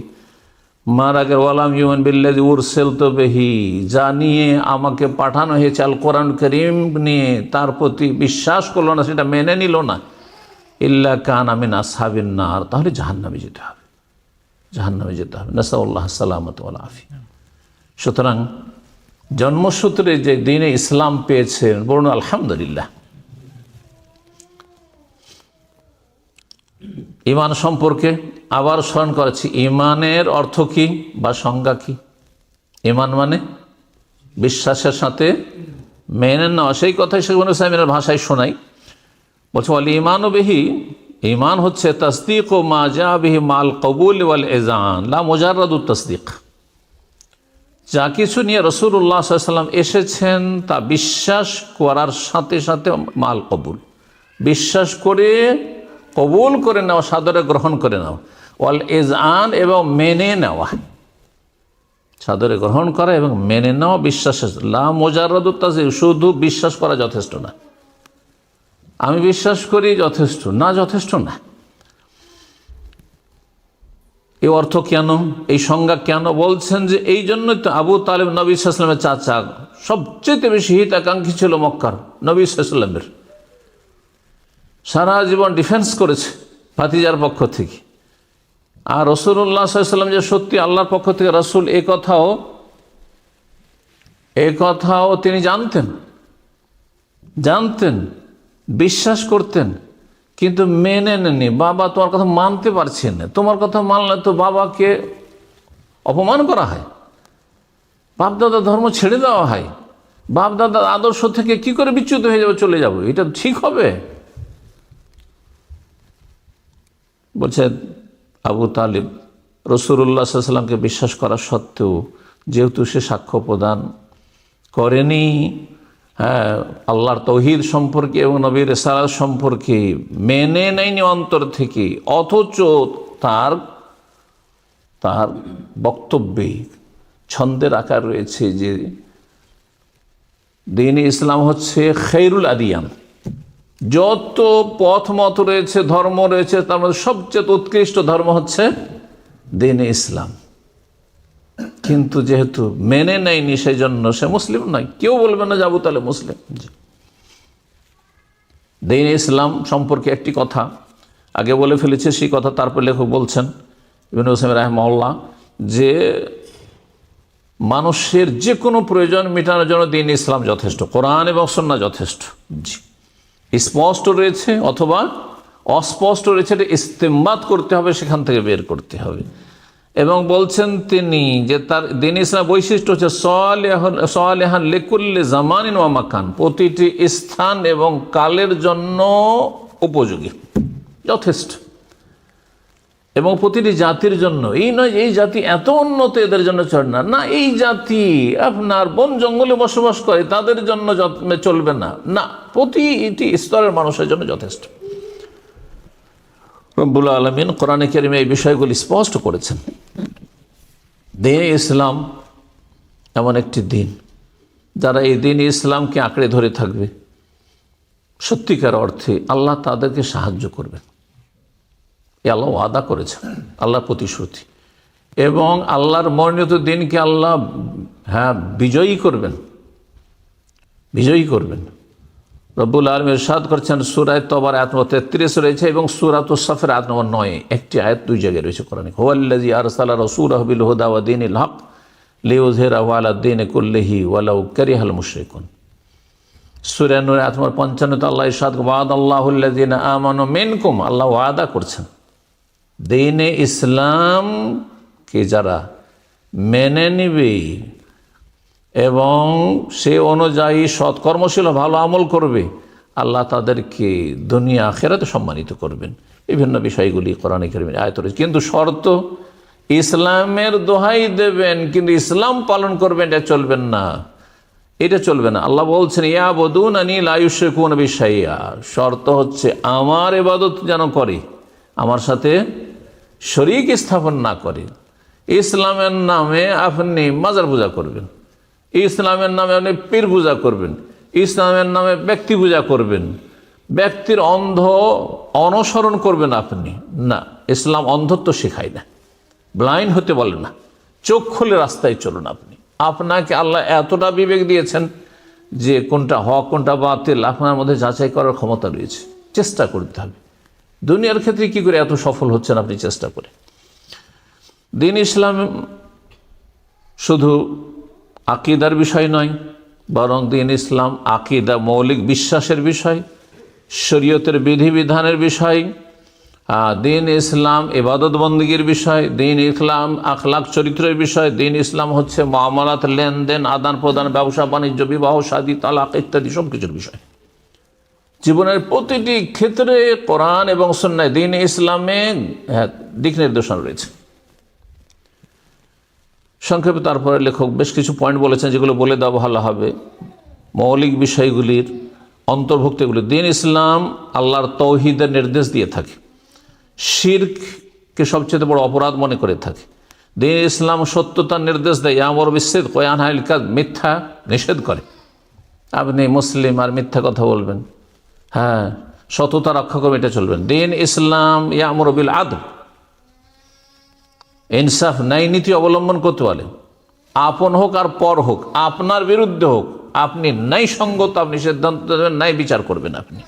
মারা গেল ওয়ালাম ইউমিন বিল্লাযী উরসিলতু বিহি, যা নিয়ে আমাকে পাঠানো হয়েছে, আল কোরআনুল কারীম নিয়ে, তার প্রতি বিশ্বাস করলো না, সেটা মেনে নিল না, ইল্লা কানা মিন আসহাবিন নার, তাহলে জাহান্নামে যেতে হবে, জাহান্নামে যেতে হবে। নাসাল্লাহ সালামাত ওয়াল আফিয়া। সুতরাং জন্মসূত্রে যে দ্বীনে ইসলাম পেয়েছেন, বলুন আলহামদুলিল্লাহ। ঈমান সম্পর্কে আবার স্মরণ করেছি, ঈমানের অর্থ কি বা সংজ্ঞা কি? ঈমান মানে বিশ্বাসের সাথে মেনে নেওয়া, সেই কথাই শেখ ইবনে উসাইমিনের ভাষায় শোনাই। বলছে ওয়াল ঈমানু বিহি, ঈমান হচ্ছে তাসদীকু মা জা বিহি মাল কবুল ওয়াল ইযান, লা মুজাররাদুত তাসদীক, যা কিছু নিয়ে রাসূলুল্লাহ সাল্লাল্লাহু আলাইহি ওয়াসাল্লাম এসেছেন তা বিশ্বাস করার সাথে সাথে মাল কবুল, বিশ্বাস করে কবুল করে নেওয়া, সাদরে গ্রহণ করে নেওয়া, ওয়াল ইজআন এবং মেনে নেওয়া, সাদরে গ্রহণ করা এবং মেনে নেওয়া বিশ্বাসের। লা মুজাররাদুত তাসদিক, শুধু বিশ্বাস করা যথেষ্ট না, আমি বিশ্বাস করি যথেষ্ট না, যথেষ্ট না। এই অর্থ কেন, এই সংজ্ঞা কেন বলছেন? যে এই জন্যই তো আবু তালেব নবী সাল্লাল্লাহু আলাইহি ওয়াসাল্লামের চাচা, সবচেয়ে বেশি হিতাকাঙ্ক্ষী ছিল মক্কার নবী সাল্লাল্লাহু আলাইহি ওয়াসাল্লামের, সারা জীবন ডিফেন্স করেছে ভাতিজার পক্ষ থেকে। আর রাসূলুল্লাহ সাল্লাল্লাহু আলাইহি ওয়াসাল্লাম যে সত্যি আল্লাহর পক্ষ থেকে রাসূল, এই কথাও তিনি জানতেন, বিশ্বাস করতেন, কিন্তু মেনে নেননি। বাবা তোমার কথা মানতে পারছি না, তোমার কথা মানলে তো বাবাকে অপমান করা হয়, বাপদাদা ধর্ম ছেড়ে দেওয়া হয়, বাপদাদার আদর্শ থেকে কি করে বিচ্যুত হয়ে যাবে, চলে যাব, এটা ঠিক হবে? বলছে আবু তালিব রাসূলুল্লাহ সাল্লাল্লাহু আলাইহি ওয়াসাল্লামকে বিশ্বাস করা সত্ত্বেও, যেহেতু সে সাক্ষ্য প্রদান করেনি আল্লাহর তৌহিদ সম্পর্কে এবং নবীর রিসালাত সম্পর্কে, মেনে নেয়নি অন্তর থেকে, অথচ তার বক্তব্যে ছন্দের আকার রয়েছে যে দ্বীন ইসলাম হচ্ছে খৈরুল আদিয়ান, যত পথ মত রয়েছে, ধর্ম রয়েছে, তার মধ্যে সবচেয়ে উৎকৃষ্ট ধর্ম হচ্ছে দ্বীন ইসলাম। কিন্তু যেহেতু মেনে নেয়নি, সেই জন্য সে মুসলিম নয়। কেউ বলবে না যে আবু তালেব মুসলিম। দ্বীন ইসলাম সম্পর্কে একটি কথা আগে বলে ফেলেছে, সেই কথা তারপর লেখক বলছেন ইবনে উসাইমিন রাহিমাহুল্লাহ, যে মানুষের যে কোনো প্রয়োজন মেটানোর জন্য দ্বীন ইসলাম যথেষ্ট, কোরআন এবং সুন্নাহ যথেষ্ট। স্পষ্ট রয়েছে অথবা অস্পষ্ট রয়েছে, এটা ইস্তেমবাদ করতে হবে, সেখান থেকে বের করতে হবে। এবং বলছেন তিনি যে তার দ্বীন ইসলাম বৈশিষ্ট্য হচ্ছে সালেহান লিকুল্লি জামানিন ওয়া মাকান, প্রতিটি স্থান এবং কালের জন্য উপযোগী, যথেষ্ট, এবং প্রতিটি জাতির জন্য। এই নয় এই জাতি এত উন্নত, এদের জন্য চলে না, এই জাতি আপনার বন জঙ্গলে বসবাস করে, তাদের জন্য চলবে না, প্রতিটি স্তরের মানুষের জন্য যথেষ্ট। রব্বুল আলামিন কোরআনে কারিমে এই বিষয়গুলি স্পষ্ট করেছেন। দ্বীন ইসলাম এমন একটি দিন, যারা এই দ্বীন ইসলামকে আঁকড়ে ধরে থাকবে, সত্যিকার অর্থে আল্লাহ তাদেরকে সাহায্য করবেন। আল্লাহ ওয়াদা করেছেন, আল্লাহ প্রতিশ্রুতি, এবং আল্লাহর মনোনীত দিনকে আল্লাহ বিজয়ী করবেন। রব্বুল আলামিন ইরশাদ করছেন, সূরা তওবার আয়াত নম্বর 33 রয়েছে এবং সূরাতুস সাফের আয়াত নম্বর 9, একটি আয়াত দুই জায়গায় রয়েছে কোরআনে। হুয়াল্লাযী আরসালা রাসূলাহু বিল হুদা ওয়া দীনিল হক লিইয়ুযহিরাহু আলা দ্বীনি কুল্লিহি ওয়ালাউ কারিহাল মুশরিকুন। সূরা নূর আয়াত নম্বর 55 আল্লাহ ইরশাদ, ওয়াদাল্লাহুল্লাযীনা আমানু মিনকুম, আল্লাহ ওয়াদা করছেন দ্বীনে ইসলামকে যারা মেনে নিবে এবং সে অনুযায়ী সৎকর্মশীল ভালো আমল করবে, আল্লাহ তাদেরকে দুনিয়া আখিরাতে সম্মানিত করবেন। বিভিন্ন বিষয়গুলি কোরআনে কারিমে আয়াত রয়েছে। কিন্তু শর্ত, ইসলামের দোহাই দেবেন কিন্তু ইসলাম পালন করবেন, এটা চলবে না। আল্লাহ বলছেন, ইয়াবুদুনানি লা ইউশরিকুনা বি শাইআ, শর্ত হচ্ছে আমার ইবাদত যেন করে, আমার সাথে শরীক স্থাপন না করে। ইসলামের নামে আপনি মাজার পূজা করবেন, ইসলামের নামে আপনি পীর পূজা করবেন, ইসলামের নামে ব্যক্তি পূজা করবেন, ব্যক্তির অন্ধ অনুসরণ করবেন আপনি, না, ইসলাম অন্ধত্ব শেখায় না, ব্লাইন্ড হতে বলে না, চোখ খুলে রাস্তায় চলুন। আপনাকে আল্লাহ এতটা বিবেক দিয়েছেন যে কোনটা হক কোনটা বাতিল আপনার মধ্যে যাচাই করার ক্ষমতা রয়েছে, চেষ্টা করতে হবে। দুনিয়ার ক্ষেত্রে কি করে এত সফল হচ্ছেন আপনি চেষ্টা করে। দ্বীন ইসলাম শুধু আকিদার বিষয় নয়, বরং দ্বীন ইসলাম আকিদা মৌলিক বিশ্বাসের বিষয়, শরীয়তের বিধিবিধানের বিষয়, দ্বীন ইসলাম ইবাদত বন্দেগীর বিষয়, দ্বীন ইসলাম আখলাক চরিত্রের বিষয়, দ্বীন ইসলাম হচ্ছে মুআমালাত লেনদেন আদান প্রদান, ব্যবসা বাণিজ্য, বিবাহ শাদী তালাক ইত্যাদি সব কিছুর বিষয়। জীবনের প্রতিটি ক্ষেত্রে কোরআন এবং সুন্নাহ দ্বীন ইসলামে দিক নির্দেশনা রয়েছে। সংক্ষেপে তারপরে লেখক বেশ কিছু পয়েন্ট বলেছেন, যেগুলো বলে দেওয়া ভালো হবে। মৌলিক বিষয়গুলির অন্তর্ভুক্তগুলি, দিন ইসলাম আল্লাহর তৌহিদের নির্দেশ দিয়ে থাকে, শিরককে সবচেয়ে বড় অপরাধ মনে করে থাকে। দিন ইসলাম সত্যতার নির্দেশ দেয়, ইয়ামুর বিসসিদক ওয়া ইয়ানহা আনিল কাযব, মিথ্যা নিষেধ করে। আপনি মুসলিম আর মিথ্যা কথা বলবেন, হ্যাঁ, সততা রক্ষা করবে, এটা চলবেন। দিন ইসলাম ইয়ামুরু বিল আদল, ইনসাফ, ন্যায় নীতি অবলম্বন করতে বলে। আপন হোক আর পর হোক, আপনার বিরুদ্ধে হোক, আপনি ন্যায় সঙ্গত, আপনি সিদ্ধান্ত দেবেন, ন্যায় বিচার করবেন আপনি।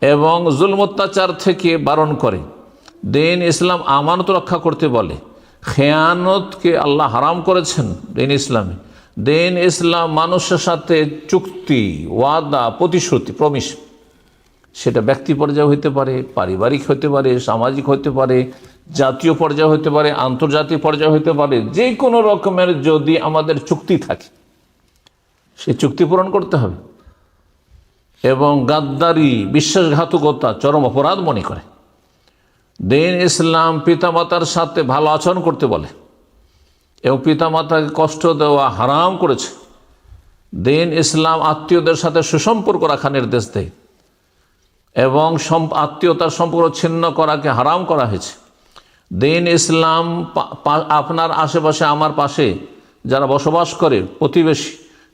এবং জুলম অত্যাচার থেকে বারণ করে। দিন ইসলাম আমানত রক্ষা করতে বলে। খেয়ানতকে আল্লাহ হারাম করেছেন দিন ইসলামে। দিন ইসলাম মানুষের সাথে চুক্তি, ওয়াদা, প্রতিশ্রুতি, প্রমিস, সেটা ব্যক্তি পর্যায়ে হতে পারে, পারিবারিক হতে পারে, সামাজিক হতে পারে, জাতীয় পর্যায়ে হতে পারে, আন্তর্জাতিক পর্যায়ে হতে পারে। যে কোনো রকমের যদি আমাদের চুক্তি থাকে, সেই চুক্তি পূরণ করতে হবে। এবং গাদ্দারি, বিশ্বাসঘাতকতা চরম অপরাধ মনে করে। দিন ইসলাম পিতামাতার সাথে ভালো আচরণ করতে বলে এবং পিতামাতাকে কষ্ট দেওয়া হারাম করেছে। দিন ইসলাম আত্মীয়দের সাথে সুসম্পর্ক রাখা নির্দেশ দেয় এবং আত্মীয়তার সম্পর্ক ছিন্ন করাকে হারাম করা হয়েছে। দিন ইসলাম আপনার আশেপাশে, আমার পাশে যারা বসবাস করে, প্রতিবেশী,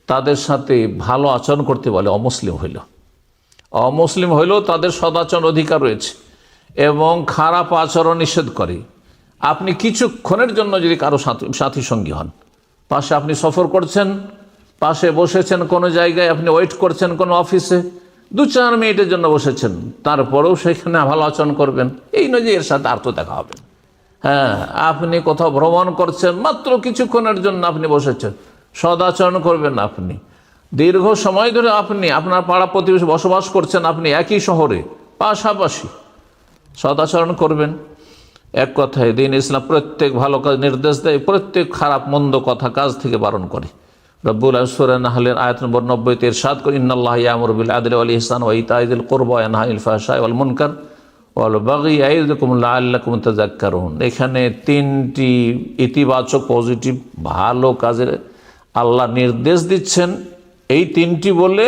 তাদের সাথে ভালো আচরণ করতে বলে। অমুসলিম হইলেও তাদের সদাচরণ অধিকার রয়েছে এবং খারাপ আচরণ নিষেধ করে। আপনি কিছুক্ষণের জন্য যদি কারো সাথী সঙ্গী হন, পাশে আপনি সফর করছেন, পাশে বসেছেন কোনো জায়গায়, আপনি ওয়েট করছেন কোনো অফিসে, 2-4 মিনিটের জন্য বসেছেন, তারপরেও সেখানে ভালো আচরণ করবেন। এই নয় যে এর সাথে আর তো দেখা হবে। হ্যাঁ, আপনি কোথাও ভ্রমণ করছেন, মাত্র কিছুক্ষণের জন্য আপনি বসেছেন, সদাচরণ করবেন। আপনি দীর্ঘ সময় ধরে আপনি আপনার পাড়া প্রতিবেশী বসবাস করছেন, আপনি একই শহরে পাশাপাশি, সদাচরণ করবেন। এক কথায় দিন ইসলাম প্রত্যেক ভালো কাজ নির্দেশ দেয়, প্রত্যেক খারাপ মন্দ কথা কাজ থেকে বারণ করে। রব্বুল আলামিন সূরা নাহলের আয়াত নম্বর 90-তে ইরশাদ করে, ইন্নাল্লাহা ইয়ামুরু বিল আদলি ওয়াল ইহসানি ওয়া ইতাই যিল কুরবা ওয়া ইয়ানহা আনিল ফাহশাই ওয়াল মুনকার ওয়াল বাগই ইয়াইযুকুম লাআল্লাকুম তাযাক্কারুন। এখানে 3টি ইতিবাচক, পজিটিভ, ভালো কাজের আল্লাহ নির্দেশ দিচ্ছেন। এই 3টি বলে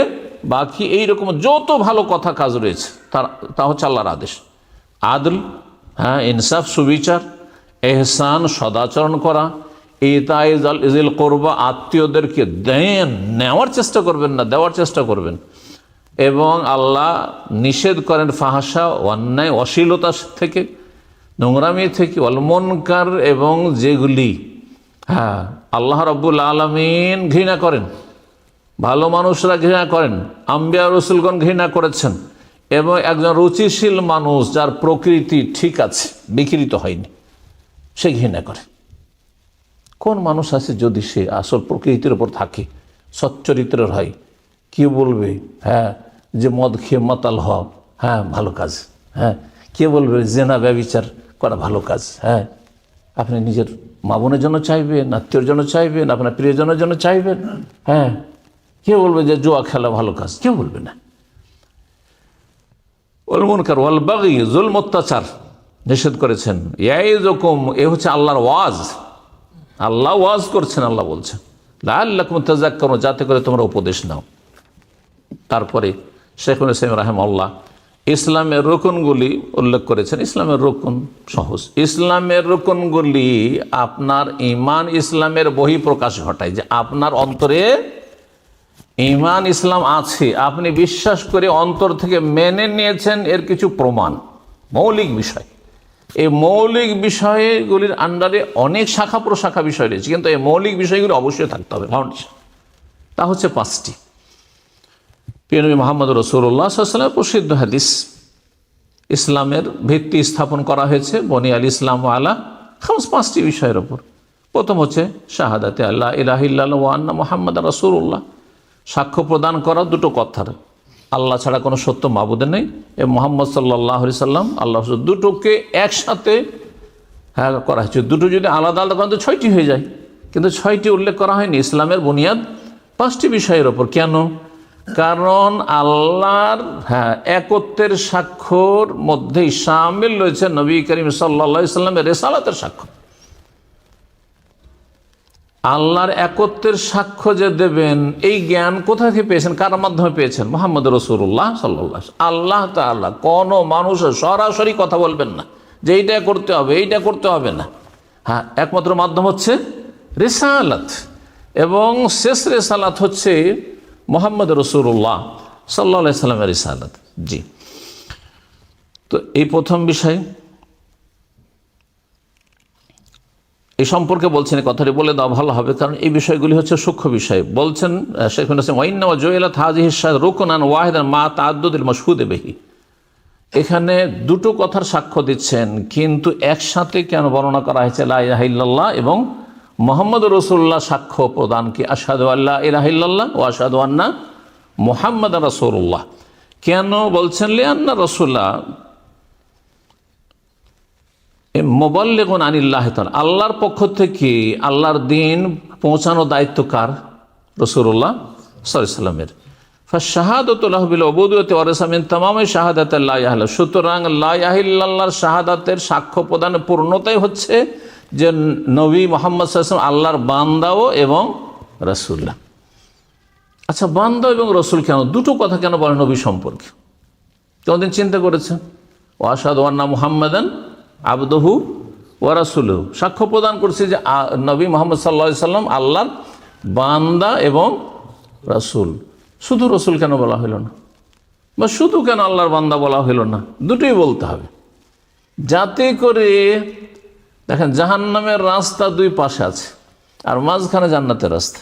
বাকি এই রকম যত ভালো কথা কাজ রয়েছে তা হচ্ছে আল্লাহর আদেশ। আদল, হ্যাঁ, ইনসাফ, সুবিচার, এহসান, সদাচরণ করা, ইতাই যিল কুরবা, আত্মীয়দেরকে নেওয়ার চেষ্টা করবেন না, দেওয়ার চেষ্টা করবেন। এবং আল্লাহ নিষেধ করেন ফাহশা, অন্যায়, অশ্লীলতা থেকে, নোংরামি থেকে, ওয়াল মুনকার, এবং যেগুলি, হ্যাঁ, আল্লাহ রাব্বুল আলামিন ঘৃণা করেন, ভালো মানুষরা ঘৃণা করেন, আম্বিয়া রসুলগণ ঘৃণা করেছেন। এবং একজন রুচিশীল মানুষ, যার প্রকৃতি ঠিক আছে, বিকৃত হয়নি, সে ঘৃণা করে। কোন মানুষ আছে যদি সে আসল প্রকৃতির ওপর থাকে, সচ্চরিত্রের হয়, কে বলবে হ্যাঁ যে মদ খেয়ে মাতাল হওয়া, হ্যাঁ, ভালো কাজ। হ্যাঁ, কে বলবে জেনা ব্যভিচার করা ভালো কাজ। হ্যাঁ, আপনি নিজের মা বোনের জন্য চাইবেন, আত্মীয়র জন্য চাইবেন, আপনার প্রিয়জনের জন্য চাইবেন। হ্যাঁ, কে বলবে যে জুয়া খেলা ভালো কাজ? কেউ বলবে না। ওয়াল মুনকার ওয়াল বাগই, জুলম অত্যাচার নিষেধ করেছেন। ইয়াইযুকুম, এ হচ্ছে আল্লাহর ওয়াজ। আল্লাহ ওয়াজ করছেন, আল্লাহ বলছেন লাআল্লাকুম তাযাক্কারুন, যাতে করে তোমরা উপদেশ নাও। তারপরে শেখুল ইসলাম রাহিমাহুল্লাহ ইসলামের রুকনগুলি উল্লেখ করেছেন। ইসলামের রুকন সহজ। ইসলামের রুকনগুলি আপনার ঈমান ইসলামের বহিঃপ্রকাশ ঘটায়, যে আপনার অন্তরে ঈমান ইসলাম আছে, আপনি বিশ্বাস করে অন্তর থেকে মেনে নিয়েছেন, এর কিছু প্রমাণ, মৌলিক বিষয়। এই মৌলিক বিষয়গুলির আন্ডারে অনেক শাখা প্রশাখা বিষয় রয়েছে, কিন্তু এই মৌলিক বিষয়গুলি অবশ্যই থাকতে হবে, ফাউন্ডেশন। তা হচ্ছে 5টি। প্রিয় নবী মুহাম্মদ রাসূলুল্লাহ সাল্লাল্লাহু আলাইহি ওয়াসাল্লাম প্রসিদ্ধ হাদিস, ইসলামের ভিত্তি স্থাপন করা হয়েছে বনি আল ইসলাম আলা 5টি বিষয়ের ওপর। প্রথম হচ্ছে শাহাদাতে আল্লাহ ইলাহা ইল্লাল্লাহ ওয়া আন্না মুহাম্মাদার রাসূলুল্লাহ, সাক্ষ্য প্রদান করা দুটো কথার, আল্লাহ ছাড়া কোনো সত্য মাবুদ নেই এবং মুহাম্মদ সাল্লাল্লাহু আলাইহি সাল্লাম আল্লাহ। দুটোকে একসাথে হ্যাঁ করা হয়েছে। দুটো যদি আলাদা আলাদা করেন তো 6টি হয়ে যায়, কিন্তু 6টি উল্লেখ করা হয়নি। ইসলামের বুনিয়াদ 5টি বিষয়ের ওপর। কেন? কারণ আল্লাহর একত্বের সাক্ষ্যর মধ্যেই শামিল রয়েছে নবী করিম সাল্লাল্লাহু আলাইহি সাল্লামের রিসালাতের সাক্ষ্য। আল্লাহর একত্বের সাক্ষ্য যে দেবেন, এই জ্ঞান কোথা থেকে পেয়েছেন, কার মাধ্যমে পেয়েছেন? মুহাম্মদ রাসূলুল্লাহ সাল্লাল্লাহু আলাইহি ওয়াসাল্লাম। আল্লাহ তাআলা কোনো মানুষের সরাসরি কথা বলবেন না যে এইটা করতে হবে, এইটা করতে হবে না। হ্যাঁ, একমাত্র মাধ্যম হচ্ছে রিসালাত, এবং শেষ রিসালাত হচ্ছে মুহাম্মদ রাসূলুল্লাহ সাল্লাল্লাহু আলাইহি সাল্লামের রিসালাত। জি, তো এই প্রথম বিষয়, এই সম্পর্কে বলছেন, এই কথাটি বলে দেওয়া ভালো হবে, কারণ এই বিষয়গুলি হচ্ছে সূক্ষ্ম বিষয়। বলছেন শেখ হোসেন ওয়াইন্না জয়লাত হাযিহি রুকনান ওয়াহিদান মা তাআদ্দুদিল মাশহুদ বিহি। এখানে দুটো কথার সাক্ষ্য দিচ্ছেন, কিন্তু একসাথে কেন বর্ণনা করা হয়েছে লা ইলাহা ইল্লাল্লাহ এবং মুহাম্মদ রাসূলুল্লাহ সাক্ষ্য প্রদান কি আশহাদু আল্লা ইলাহা ইল্লাল্লাহ ওয়া আশহাদু আন্না মুহাম্মাদার রাসূলুল্লাহ? কেন বলছেন লিআন্না রাসূলা মুবাল্লিগুন আনিল্লাহি তাআলা, আল্লাহর পক্ষ থেকে আল্লাহর দিন পৌঁছানো দায়িত্ব কার? রাসূলুল্লাহ সাল্লাল্লাহু আলাইহি ওয়াসাল্লামের। ফাশহাদাতু লাহু বিল উবুদিয়্যতি ওয়া রাসা মিন তামামি শাহাদাতি লা ইলাহা ইল্লাল্লাহ। সুতরাং লা ইলাহা ইল্লাল্লাহর শাহাদাতের সাক্ষ্য প্রদানের পূর্ণতাই হচ্ছে যে নবী মুহাম্মদ সাল্লাল্লাহু আলাইহি ওয়াসাল্লাম আল্লাহর বান্দাও এবং রাসূল। আচ্ছা, বান্দা এবং রাসূল কেন, দুটো কথা কেন বলেন নবী সম্পর্কে? কোনদিন চিন্তা করেছেন? ওয়া আশহাদু আন্না মুহাম্মাদান আবদুহু ওয়া রাসূলুহু, সাক্ষ্য প্রদান করছে যে নবী মুহাম্মদ সাল্লাল্লাহু আলাইহি ওয়াসাল্লাম আল্লাহর বান্দা এবং রাসূল। শুধু রাসূল কেন বলা হলো না, বা শুধু কেন আল্লাহর বান্দা বলা হলো না? দুটোই বলতে হবে, যাতে করে দেখেন জাহান্নামের রাস্তা দুই পাশে আছে আর মাঝখানে জান্নাতের রাস্তা,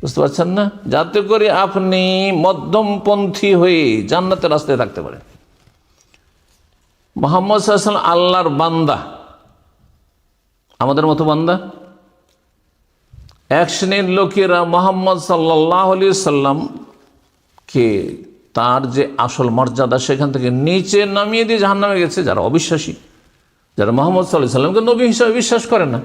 বুঝতে পারছেন না? যাতে করে আপনি মধ্যমপন্থী হয়ে জান্নাতের রাস্তায় থাকতে পারেন। মুহাম্মদ সাল্লাল্লাহু আলাইহি ওয়াসাল্লাম আল্লাহর বান্দা, আমাদের মতো বান্দা। এক শ্রেণীর লোকেরা মুহাম্মদ সাল্লাল্লাহু আলাইহি সাল্লামকে তার যে আসল মর্যাদা সেখান থেকে নিচে নামিয়ে দিয়ে জাহান্নামে গেছে, যারা অবিশ্বাসী, যারা মুহাম্মদ সাল্লাল্লাহু আলাইহি সাল্লামকে নবী হিসেবে বিশ্বাস করে না।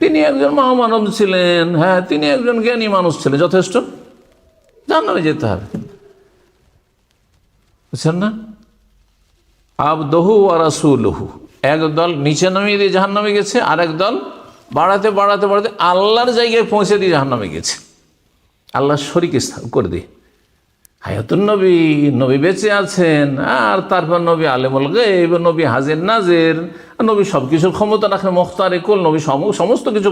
তিনি একজন মহামানব ছিলেন, হ্যাঁ তিনি একজন জ্ঞানী মানুষ ছিলেন, যথেষ্ট, জাহান্নামে যেতে হবে, বুঝছেন না? আবদুহু ওয়া রাসূলুহু, একদল নিচে নামিয়ে দিয়ে জাহান্নামে গেছে, আর একদল বাড়াতে বাড়াতে বাড়াতে আল্লাহর জায়গায় পৌঁছে দিয়ে জাহান্নামে গেছে, আল্লাহর শরীক করে দিয়ে। হায়াতুন নবী, নবী বেঁচে আছেন, আর তারপর নবী আলেমুল গায়ব, নবী হাজির নাজির, নবী সব কিছুর ক্ষমতা রাখেন, মুখতারে কুল, নবী সমস্ত কিছু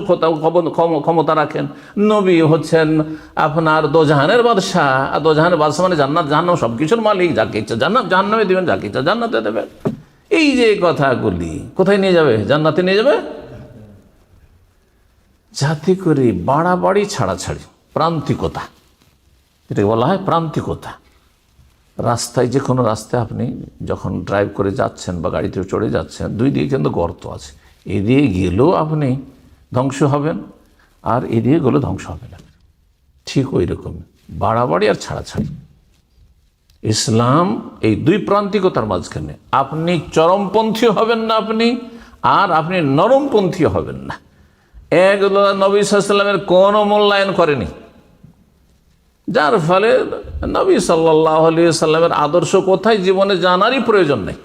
ক্ষমতা রাখেন। নবী হচ্ছেন আপনার দোজাহানের বাদশাহ, আর দোজাহানের বাদশাহ মানে জান্নাত জাহান্নাম সব কিছুর মালিক, যাকে ইচ্ছা জাহান্নামে দিবেন, যাকে ইচ্ছা জান্নাতে দেবেন। এই যে কথাগুলি কোথায় নিয়ে যাবে? জান্নাতে নিয়ে যাবে। যাতে করে বাড়াবাড়ি ছাড়াছাড়ি, প্রান্তিকতা, এটাকে বলা হয় প্রান্তিকতা। রাস্তায়, যে কোনো রাস্তায় আপনি যখন ড্রাইভ করে যাচ্ছেন বা গাড়িতে চড়ে যাচ্ছেন, দুই দিকে কিন্তু গর্ত আছে, এদিকে গেলেও আপনি ধ্বংস হবেন আর এদিকে গেলেও ধ্বংস হবে না। ঠিক ওই রকম বাড়াবাড়ি আর ছাড়াছাড়ি। ইসলাম এই দুই প্রান্তিকতার মাঝখানে, আপনি চরমপন্থী হবেন না আর আপনি নরমপন্থী হবেন না। একদল নবী সাল্লাল্লাহু আলাইহি ওয়াসাল্লামের কোনো মূল্যায়ন করেনি, যার ফলে নবী সাল্লাল্লাহু আলাইহি ওয়াসাল্লামের আদর্শ কোথায় জীবনে জানারই প্রয়োজন নেই,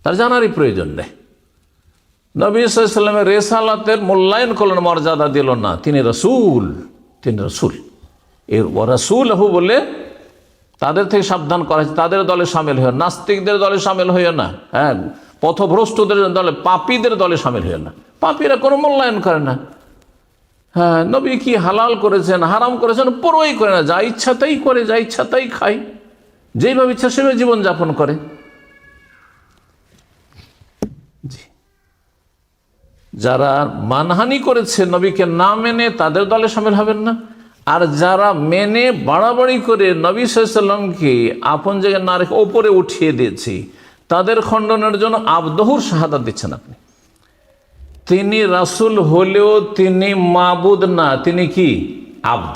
তার জানারই প্রয়োজন নেই। নবী সাল্লাল্লাহু আলাইহি ওয়াসাল্লামের রিসালাতের মূল্যায়ন করলেন, মর্যাদা দিল না। তিনি রাসূল, তিনি রাসূল। এর রাসূলহু বলে তাদের থেকে সাবধান করা হয়েছে, তাদের দলে সামিল হয়ে, নাস্তিকদের দলে সামিল হয়ে না, হ্যাঁ পথভ্রষ্টদের দলে, পাপীদের দলে সামিল হয়ে না। পাপীরা কোনো মূল্যায়ন করে না। হ্যাঁ, নবী কি হালাল করেছেন, হারাম করেছেন, পরোয়াই করে না, যা ইচ্ছা তাই করে, যা ইচ্ছা তাই খায়, যেইভাবে ইচ্ছা সেভাবে জীবনযাপন করে। যারা মানহানি করেছে নবীকে না মেনে, তাদের দলে সামিল হবেন না। আর যারা মেনে বাড়াবাড়ি করে নবী সাল্লাল্লাহু আলাইহি ওয়াসাল্লামকে আপন জায়গায় না রেখে ওপরে উঠিয়ে দিয়েছে, তাদের খণ্ডনের জন্য আবদুহুর শাহাদাত দিচ্ছেন আপনি। তিনি রাসূল হলেও তিনি মাবুদ না, তিনি কি? আবদ।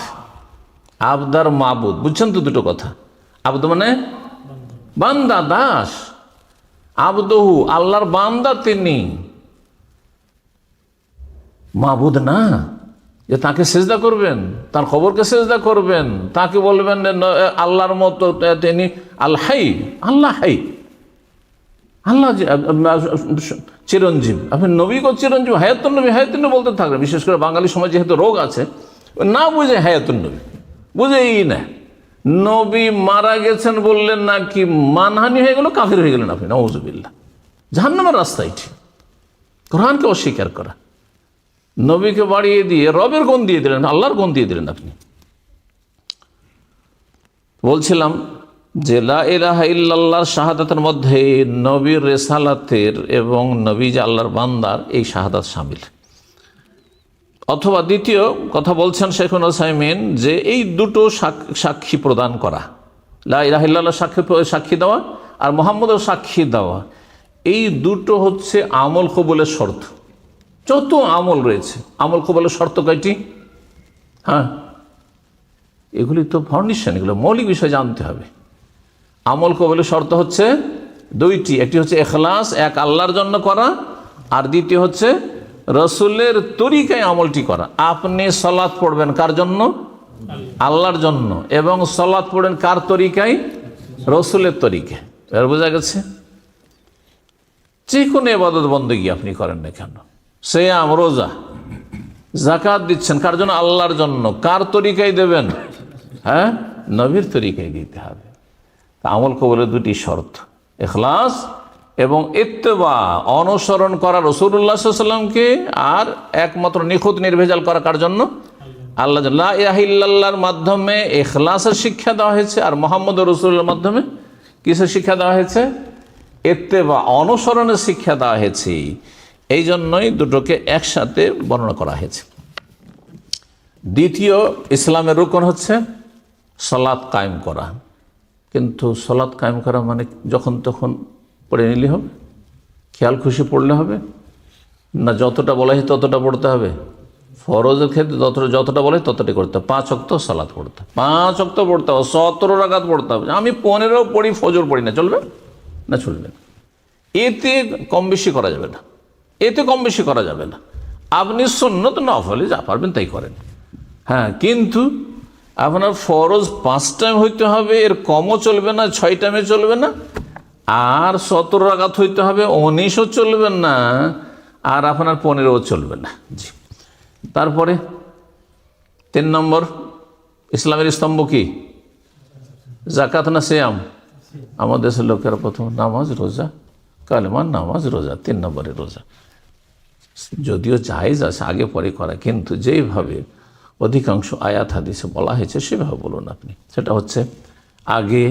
আবদ আর মাবুদ, বুঝছেন তো দুটো কথা? আবদ মানে বান্দা, দাস। আবদুহু আল্লাহর বান্দা, তিনি মাবুদ না যে তাকে সেজদা করবেন, তার খবরকে সেজদা করবেন, তাকে বলবেন আল্লাহর মতো তিনি আল হাই, আল্লাহ হাই, আল্লাহ চিরঞ্জীব, আপনি নবীকে চিরঞ্জীব, হায়াতুন নবী হায়াতুন নবী বলতে থাকবেন। বিশেষ করে বাঙালি সমাজে যেহেতু রোগ আছে, না বুঝে হায়াতুন নবী বুঝেই না, নবী মারা গেছেন বললেন নাকি মানহানি হয়ে গেল, কাফির হয়ে গেলেন আপনি, নাউযুবিল্লাহ। জাহান্নামের রাস্তা এটি, কোরআনকে অস্বীকার করা। নবীকে বাড়িয়ে দিয়ে রবের গুণ দিয়ে দিলেন, আল্লাহর গুণ দিয়ে দিলেন আপনি। বলছিলাম যে লা ইলাহা ইল্লাল্লাহর শাহাদাতের মধ্যে নবীর রেসালাতের এবং নবী যে আল্লাহর বান্দার এই শাহাদাত শামিল। অথবা দ্বিতীয় কথা বলছেন শেখুল উসাইমিন যে এই দুটো সাক্ষী প্রদান করা, লা ইলাহা ইল্লাল্লাহ সাক্ষী দেওয়া আর মুহাম্মদের সাক্ষী দেওয়া, এই দুটো হচ্ছে আমল কবুলের শর্ত। যত আমল রয়েছে আমল কবুলের শর্ত কয়টি? হ্যাঁ, এগুলি তো ফাউন্ডেশন, এগুলো মৌলিক বিষয় জানতে হবে। আমল কবুলের শর্ত হচ্ছে দুইটি, একটি হচ্ছে ইখলাস, এক আল্লাহর জন্য করা, আর দ্বিতীয় হচ্ছে রসুলের তরিকায় আমলটি করা। আপনি সালাত পড়বেন কার জন্য? আল্লাহর জন্য, এবং সালাত পড়বেন কার তরিকায়? রসুলের তরিকায়। এর বোঝা গেছে? যে কোনো ইবাদত বন্দেগী আপনি করেন না কেন, সিয়াম, রোজা, যাকাত দিচ্ছেন কার জন্য? আল্লাহর জন্য। কার তরিকায় দেবেন? হ্যাঁ, নবীর তরিকায় দিতে হবে। আমল কবুলের দুটি শর্ত, ইখলাস এবং ইত্তেবা, অনুসরণ করা রাসূলুল্লাহ সাল্লাল্লাহু আলাইহি ওয়াসাল্লামকে, আর একমাত্র নিখুঁত নির্ভেজাল করা কার জন্য? আল্লাহ। লা ইলাহা ইল্লাল্লাহর মাধ্যমে ইখলাসের শিক্ষা দেওয়া হয়েছে, আর মুহাম্মদ রাসূলুল্লাহর মাধ্যমে কিসের শিক্ষা দেওয়া হয়েছে? ইত্তেবা, অনুসরণের শিক্ষা দেওয়া হয়েছে। এই জন্যই দুটোকে একসাথে বর্ণনা করা হয়েছে। দ্বিতীয় ইসলামের রুকন হচ্ছে সালাত কায়েম করা। কিন্তু সালাত কায়েম করা মানে যখন তখন পড়ে নিলে হবে? খেয়াল খুশি পড়লে হবে না? যতটা বলা হয় ততটা পড়তে হবে? ফরজের ক্ষেত্রে যতটা বলে ততটাই করতে হবে। 5 ওয়াক্ত সালাত পড়তে হবে, 5 ওয়াক্ত পড়তে হবে, 17 রাকাত পড়তে হবে। আমি 15 পড়ি, ফজর পড়ি না, চলবে না? চলবে না। এতে কম বেশি করা যাবে না, এতে কম বেশি করা যাবে না। আপনি সুন্নত নফলে যা পারবেন তাই করেন, হ্যাঁ, কিন্তু আপনার ফরজ 5 টাইম হইতে হবে, এর কমও চলবে না, 6 টাইমে চলবে না, আর 17 রাকাত হইতে হবে, 19ও চলবে না, আর আপনার 15ও চলবে না। জি। তারপরে 3 নম্বর ইসলামের স্তম্ভ কি? যাকাত না সিয়াম? আমাদের দেশের লোকেরা প্রথম নামাজ, রোজা, কালেমা, নামাজ, রোজা, 3 নম্বরে রোজা। যদিও জায়েজ আছে আগে পরে করা, কিন্তু যেইভাবে অধিকাংশ আয়াত হাদিসে বলা হয়েছে সেভাবে বলুন আপনি। সেটা হচ্ছে আগে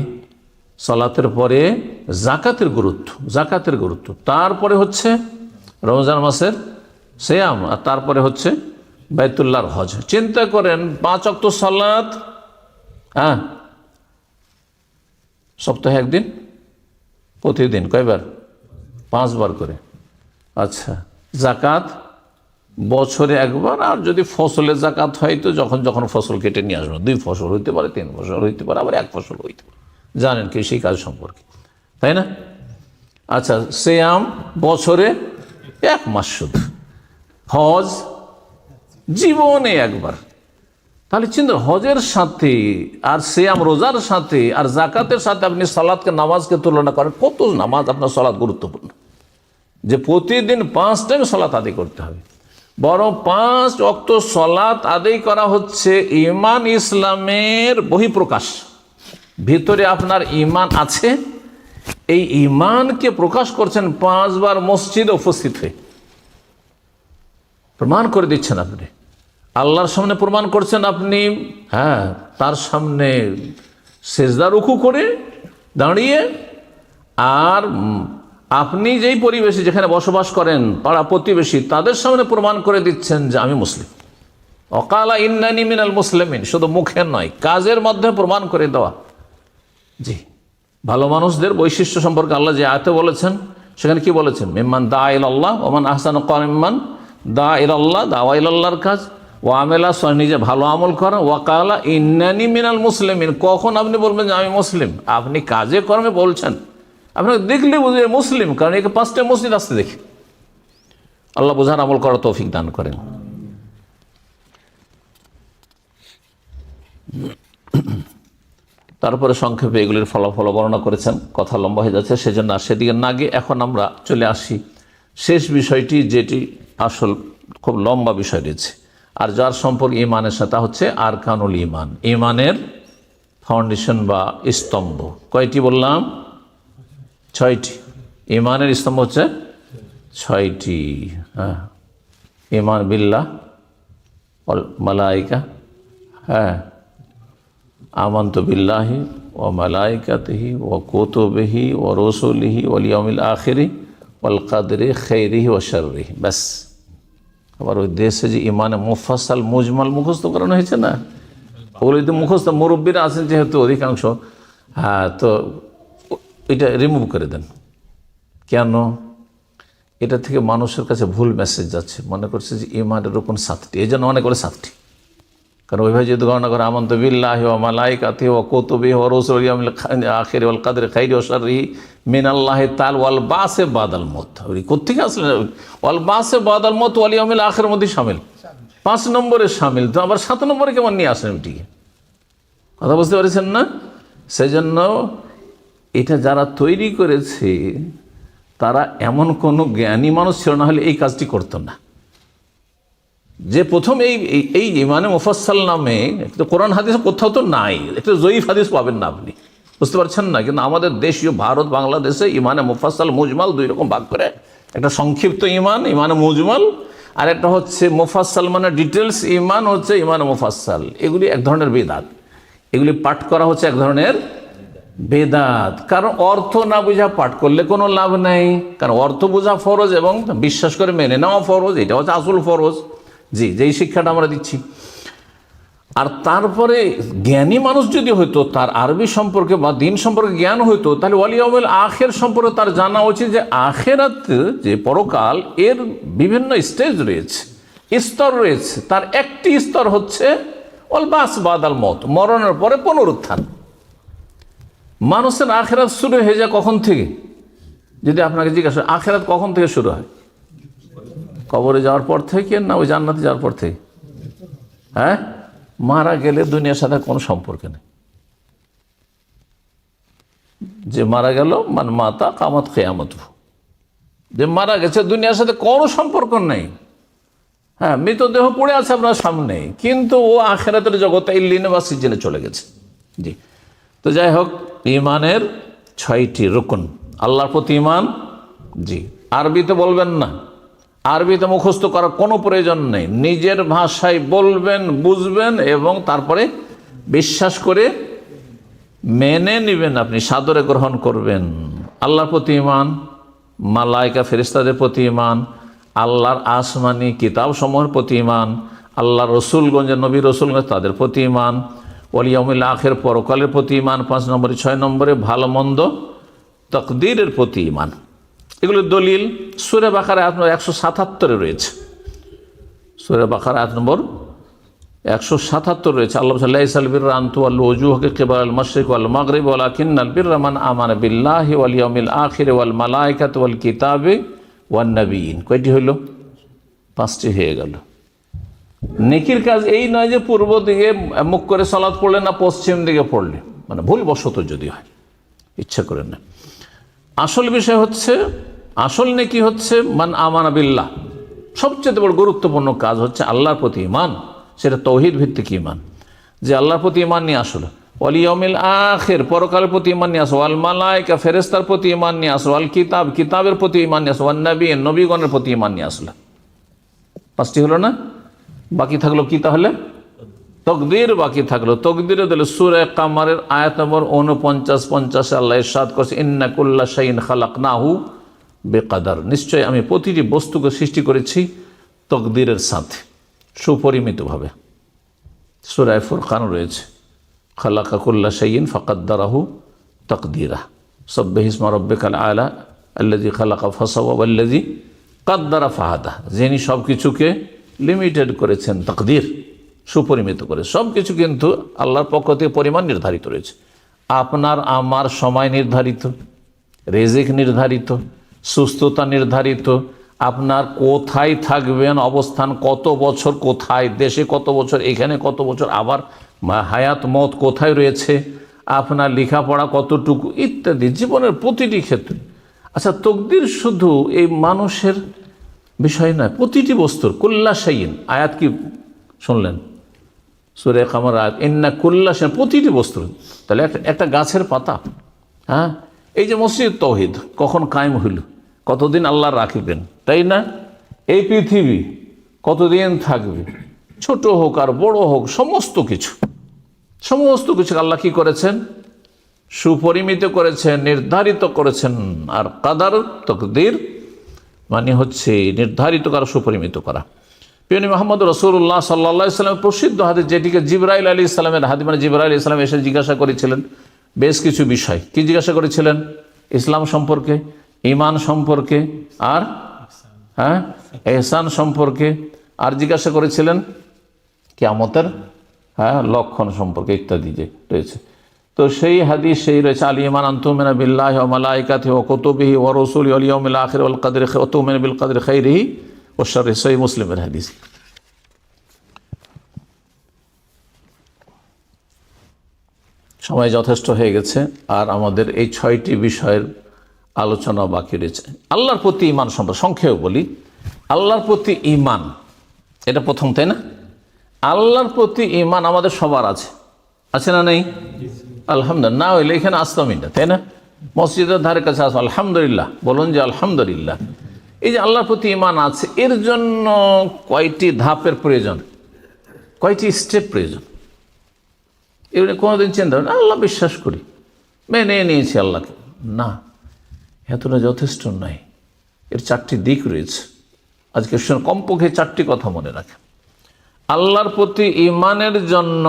সালাতের পরে যাকাতের গুরুত্ব, তারপরে হচ্ছে রমজান মাসের সিয়াম, আর তারপরে হচ্ছে বাইতুল্লাহর হজ। চিন্তা করেন 5 ওয়াক্ত সালাত, হ্যাঁ, সপ্তাহে একদিন, প্রতিদিন কয়বার? 5 বার করে। আচ্ছা, যাকাত বছরে একবার, আর যদি ফসলের যাকাত হয় তো যখন যখন ফসল কেটে নিয়ে আসবেন, 2 ফসল হইতে পারে, 3 ফসল হইতে পারে, আবার 1 ফসল হইতে পারে, জানেন কি সেই কাজ সম্পর্কে, তাই না? আচ্ছা, সিয়াম বছরে 1 মাস শুধু, হজ জীবনে একবার। তাহলে চিন্তা, হজের সাথে আর সিয়াম রোজার সাথে আর যাকাতের সাথে আপনি সালাতকে, নামাজকে তুলনা করেন, কত নামাজ আপনার সালাত গুরুত্বপূর্ণ, যে প্রতিদিন 5 টাইম সালাত আদায় করতে হবে। বরং 5 ওয়াক্ত সালাত আদায় করা হচ্ছে ঈমান ইসলামের বহিঃপ্রকাশ। ভিতরে আপনার ঈমান আছে, এই ঈমানকে প্রকাশ করছেন 5 বার মসজিদে উপস্থিত হয়ে, প্রমাণ করে দিচ্ছেন আপনি আল্লাহর সামনে, প্রমাণ করছেন আপনি, হ্যাঁ, তার সামনে সেজদা রুকু করে দাঁড়িয়ে, আর আপনি যেই পরিবেশে যেখানে বসবাস করেন, পাড়া প্রতিবেশী, তাদের সামনে প্রমাণ করে দিচ্ছেন যে আমি মুসলিম। অকালা ইন্নানি মিনাল মুসলিমিন, শুধু মুখের নয়, কাজের মাধ্যমে প্রমাণ করে দেওয়া। জি, ভালো মানুষদের বৈশিষ্ট্য সম্পর্কে আল্লাহ যে আয়াতে বলেছেন, সেখানে কি বলেছেন? মিম্মান দা ইলাল্লাহ ওমান আহসানু ক্বাওলাম মিম্মান দা ইলাল্লাহ, দাওয়া ইলাল্লাহর কাজ, ও আমেলা, নিজে ভালো আমল করা, ওয়াকালা ইন্নানি মিনাল মুসলিমিন। কখন আপনি বলবেন যে আমি মুসলিম? আপনি কাজে কর্মে বলছেন, আপনাকে দেখলে বুঝে মুসলিম, কারণ একে 5টা মসজিদ আসতে দেখি। আল্লাহ বোঝার আমল করার তৌফিক দান করেন। তারপরে সংক্ষেপে এগুলির ফলাফল বর্ণনা করেছেন, কথা লম্বা হয়ে যাচ্ছে, সেজন্য আর সেদিকে না গিয়ে এখন আমরা চলে আসি শেষ বিষয়টি, যেটি আসল খুব লম্বা বিষয় রয়েছে আর যার সম্পর্ক ইমানের সাথে হচ্ছে আরকানুল ইমান, ইমানের ফাউন্ডেশন বা স্তম্ভ। কয়টি বললাম? 6টি। ইমানের স্তম্ভ হচ্ছে 6টি। হ্যাঁ, ইমান বিল্লাহ ওয়াল মালাইকা, হ্যাঁ, আমানতু বিল্লাহি ওয়া মালাইকাতিহি ওয়া কুতুবিহি ওয়া রুসুলিহি ওয়াল ইয়াউমিল আখিরি ওয়াল কদরি খাইরিহি ওয়া শাররিহি। ব্যাস। আবার ওই দেশে যে ইমানে মুফাসসাল মুজমাল মুখস্থ করানো হয়েছে না, ওগুলো যদি মুখস্থ মুরব্বীরা আছেন যেহেতু অধিকাংশ, হ্যাঁ, তো এটা রিমুভ করে দেন। কেন? এটা থেকে মানুষের কাছে ভুল মেসেজ যাচ্ছে, মনে করছে যে ইমানের রকম 7টি, এই জন্য অনেক করে 7টি। কারণ ওইভাবে যদি গণনা করে আমানতু বিল্লাহি ওয়া মালাইকাতিহি ওয়া কুতুবিহি ওয়া রুসুলিহি ওয়াল ইয়াউমিল আখিরি ওয়াল কদরি খাইরিহি ওয়া শাররিহি মিনাল্লাহি তাআলা ওয়াল বাসে বাদাল মউত, কোত্থেকে আসলে ওয়াল বাসে বাদাল মউত ওয়াল ইয়াউমিল আখিরের মধ্যে শামিল, 5 নম্বরে শামিল, তো আবার 7 নম্বরে কেমন নিয়ে আসেন এটিকে? কথা বুঝতে পারছেন না? সেই জন্য এটা যারা তৈরি করেছে তারা এমন কোনো জ্ঞানী মানুষ ছিল না, হলে এই কাজটি করতো না। যে প্রথম এই ইমানে মুফাসসাল নামে একটা কোরআন হাদিস কোথাও তো নাই, একটা জয়ীফ হাদিস পাবেন না আপনি, বুঝতে পারছেন না? কিন্তু আমাদের দেশীয় ভারত বাংলাদেশে ইমানে মুফাসসাল মুজমাল 2 রকম ভাগ করে, একটা সংক্ষিপ্ত ইমান ইমানে মুজমাল, আর একটা হচ্ছে মুফাসসাল মানে ডিটেলস ইমান হচ্ছে ইমানে মুফাসসাল। এগুলি এক ধরনের বেদাত, এগুলি পাঠ করা হচ্ছে এক ধরনের বেদাত। কারণ অর্থ না বোঝা পাঠ করলে কোনো লাভ নেই, কারণ অর্থ বোঝা ফরজ এবং বিশ্বাস করে মেনে নেওয়া ফরজ, এটা হচ্ছে আসল ফরজ। জি, যেই শিক্ষাটা আমরা দিচ্ছি। আর তারপরে জ্ঞানী মানুষ যদি হইতো, তার আরবি সম্পর্কে বা দিন সম্পর্কে জ্ঞান হইতো, তাহলে ওয়াল ইয়াউমিল আখির সম্পর্কে তার জানা উচিত যে আখিরাত যে পরকাল, এর বিভিন্ন স্টেজ রয়েছে, স্তর রয়েছে। তার একটি স্তর হচ্ছে ওয়াল বাস বাদাল মউত, মরণের পরে পুনরুত্থান। মানুষের আখিরাত শুরু হয়ে যায় কখন থেকে? যদি আপনাকে জিজ্ঞাসা আখিরাত কখন থেকে শুরু হয়, কবরে যাওয়ার পর থেকে না ওই জান্নাতে যাওয়ার পর থেকে? হ্যাঁ, মারা গেলে দুনিয়ার সাথে কোনো সম্পর্ক নেই। যে মারা গেল মান মাতা কামাত কিয়ামত, যে মারা গেছে দুনিয়ার সাথে কোনো সম্পর্ক নেই। হ্যাঁ, মৃতদেহ পড়ে আছে আপনার সামনে, কিন্তু ও আখিরাতের জগতে ইল্লিনে বা সিজনে চলে গেছে। জি, তো যাই হোক, ইমানের 6টি রুকন। আল্লাহর প্রতি ইমান, জি, আরবিতে বলবেন না, আরবিতে মুখস্থ করার কোনো প্রয়োজন নেই, নিজের ভাষায় বলবেন, বুঝবেন এবং তারপরে বিশ্বাস করে মেনে নেবেন, আপনি সাদরে গ্রহণ করবেন। আল্লাহর প্রতি ইমান, মালাইকা ফেরেশতাদের প্রতি ইমান, আল্লাহর আসমানি কিতাব সমূহের প্রতি ইমান, আল্লাহর রসুলগঞ্জ নবী রসুলগঞ্জ তাদের প্রতি ইমান, ওয়াল ইয়াউমিল আখির পরকালের প্রতি ইমান, 5 নম্বরে 6 নম্বরে ভালো মন্দ তাকদীরের প্রতি ইমান। এগুলোর দলিল সূরা বাকারা আয়াত নম্বর 177 রয়েছে। সূরা বাকারা আয়াত নম্বর 177 রয়েছে। আল্লাহ বলেন লাইসাল বিররা আন তুওয়াল্লু ওয়ুজুহাকুম কিবালাল মাশরিক ওয়াল মাগরিব ওয়ালাকিন্নাল বিররা মান আমানা বিল্লাহি ওয়াল ইয়াউমিল আখির ওয়াল মালাইকাতি ওয়াল কিতাবি ওয়ান নাবিয়িন। কয়টি হলো? 5টি হয়ে গেল। নেকির কাজ এই নয় যে পূর্ব দিকে মুখ করে সালাত পড়লে না পশ্চিম দিকে পড়লে, মানে ভুলবশত যদি হয়, ইচ্ছা করে না। আসল বিষয় হচ্ছে, আসল নেকি হচ্ছে মান আমানা বিল্লাহ। সবচেয়ে বড় গুরুত্বপূর্ণ কাজ হচ্ছে আল্লাহর প্রতি ঈমান, সেটা তৌহিদ ভিত্তিক ঈমান, যে আল্লাহর প্রতি ঈমান নিয়ে আসলো, ওয়াল ইয়াউমিল আখির পরকালের প্রতি ঈমান নিয়ে আসো, ওয়াল মালাইকা ফেরেশতার প্রতি ঈমান নিয়ে আসো, ওয়াল কিতাব কিতাবের প্রতি ঈমান নিয়ে আসো, ওয়ান নবী নবীগণের প্রতি ঈমান নিয়ে আসলো। 5টি হলো না? বাকি থাকলো কি তাহলে? তকদির বাকি থাকলো। তকদিরে দিলে সূরা কামারের আয়াত নম্বর 49-50 আল্লাহ ইরশাদ করছে ইন্না কুল্লা শাইইন খালাকনাহু বিকদর, নিশ্চয় আমি প্রতিটি বস্তুকে সৃষ্টি করেছি তকদিরের সাথে, সুপরিমিতভাবে। সূরা ফুরকান রয়েছে খালাকা কুল্লা শাইইন ফাকাদ্দারাহু তাকদীরা, সাব্বিহ ইসমা রাব্বিকাল আলা আল্লাযী খালাকা ফাসাওয়া ওয়াল্লাযী কাদ্দারা ফাহাদা, যিনি সব কিছুকে লিমিটেড করেছেন, তাকদীর সুপরিমিত করে। সব কিছু কিন্তু আল্লাহর পক্ষ থেকে পরিমাণ নির্ধারিত রয়েছে। আপনার আমার সময় নির্ধারিত, রিজিক নির্ধারিত, সুস্থতা নির্ধারিত, আপনার কোথায় থাকবেন, অবস্থান কত বছর, কোথায় দেশে কত বছর, এখানে কত বছর, আবার হায়াত মত কোথায় রয়েছে, আপনার লেখাপড়া কতটুকু ইত্যাদি, জীবনের প্রতিটি ক্ষেত্রে। আচ্ছা, তকদির শুধু এই মানুষের বিষয় নয়, প্রতিটি বস্তুর। কুল্লা শাইইন, আয়াত কি শুনলেন? সূরা কামার আয়াত, ইন্না কুল্লা শাইইন, প্রতিটি বস্তুর। তাহলে একটা গাছের পাতা, হ্যাঁ, এই যে মসজিদ তৌহিদ কখন কায়েম হইল, কতদিন আল্লাহ রাখবেন, তাই না? এই পৃথিবী কতদিন থাকবে, ছোট হোক আর বড় হোক, সমস্ত কিছু আল্লাহ কি করেছেন? সুপরিমিত করেছেন, নির্ধারিত করেছেন। আর কাদার, তকদির মানে হচ্ছে নির্ধারিত করা, সুপরিমিত করা। প্রিয় নবী মুহাম্মদ রাসূলুল্লাহ সাল্লাল্লাহু আলাইহি ওয়াসাল্লামের প্রসিদ্ধ হাদিস, যেটিকে জিবরাইল আলাইহিস সালামের হাদিস, মানে জিবরাইল আলাইহিস সালাম এসে জিজ্ঞাসা করেছিলেন বেশ কিছু বিষয়। কি জিজ্ঞাসা করেছিলেন? ইসলাম সম্পর্কে, ঈমান সম্পর্কে, আর ইহসান সম্পর্কে, আর জিজ্ঞাসা করেছিলেন কিয়ামতের লক্ষণ সম্পর্কে ইত্যাদি যে রয়েছে। তো সেই হাদিস সেই রয়েছে, আল ঈমান আন তু'মিনা বিল্লাহি ওয়া মালাইকাতিহি ওয়া কুতুবিহি ওয়া রুসুলিহি ওয়াল ইয়াউমিল আখির ওয়াল কদরি ওয়া তু'মিনা বিল কদরি খাইরিহি ওয়া শাররিহি, সহিহ মুসলিমের হাদিস। সময় যথেষ্ট হয়ে গেছে, আর আমাদের এই 6টি বিষয়ের আলোচনা বাকি রয়েছে। আল্লাহর প্রতি ঈমান সম্পর্কে সংক্ষেপে বলি। আল্লাহর প্রতি ঈমান, এটা প্রথম, তাই না? আল্লাহর প্রতি ঈমান আমাদের সবার আছে না নেই? আলহামদুলিল্লাহ। না হইলে এখানে আসতামই না, তাই না? মসজিদের ধারে কাছে আসবো, আলহামদুলিল্লাহ বলুন যে আলহামদুলিল্লাহ। এই যে আল্লাহর প্রতি ঈমান আছে, এর জন্য কয়টি ধাপের প্রয়োজন, কয়টি স্টেপ প্রয়োজন? এগুলো কোনোদিন চিন্তা করেন আল্লাহ বিশ্বাস করি, মেনে নিয়েছি আল্লাহকে, না, এতটা যথেষ্ট নয়। এর 4টি দিক রয়েছে। আজকে কমপক্ষে 4টি কথা মনে রাখেন। আল্লাহর প্রতি ঈমানের জন্য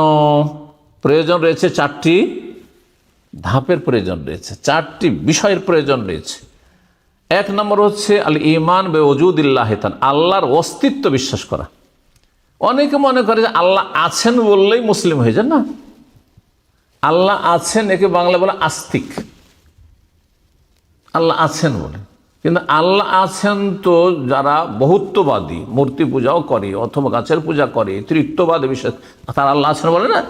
প্রয়োজন রয়েছে 4টি ধাপের প্রয়োজন রয়েছে, 4টি বিষয়ের প্রয়োজন রয়েছে। 1 নম্বর হচ্ছে আল ঈমান বিওজুদিল্লাহি তাআলা, আল্লাহর অস্তিত্ব বিশ্বাস করা। অনেকে মনে করে যে আল্লাহ আছেন বললেই মুসলিম হয়ে যান। না, আল্লাহ আছেন একে বাংলা বলে আস্তিক। আল্লাহ আছেন বলে, কিন্তু আল্লাহ আছেন তো যারা বহুত্ববাদী, মূর্তি পূজাও করে অথবা গাছের পূজা করে, তৃতীয়বাদে বিশ্বাস, তারা আল্লাহ আছেন বলে না।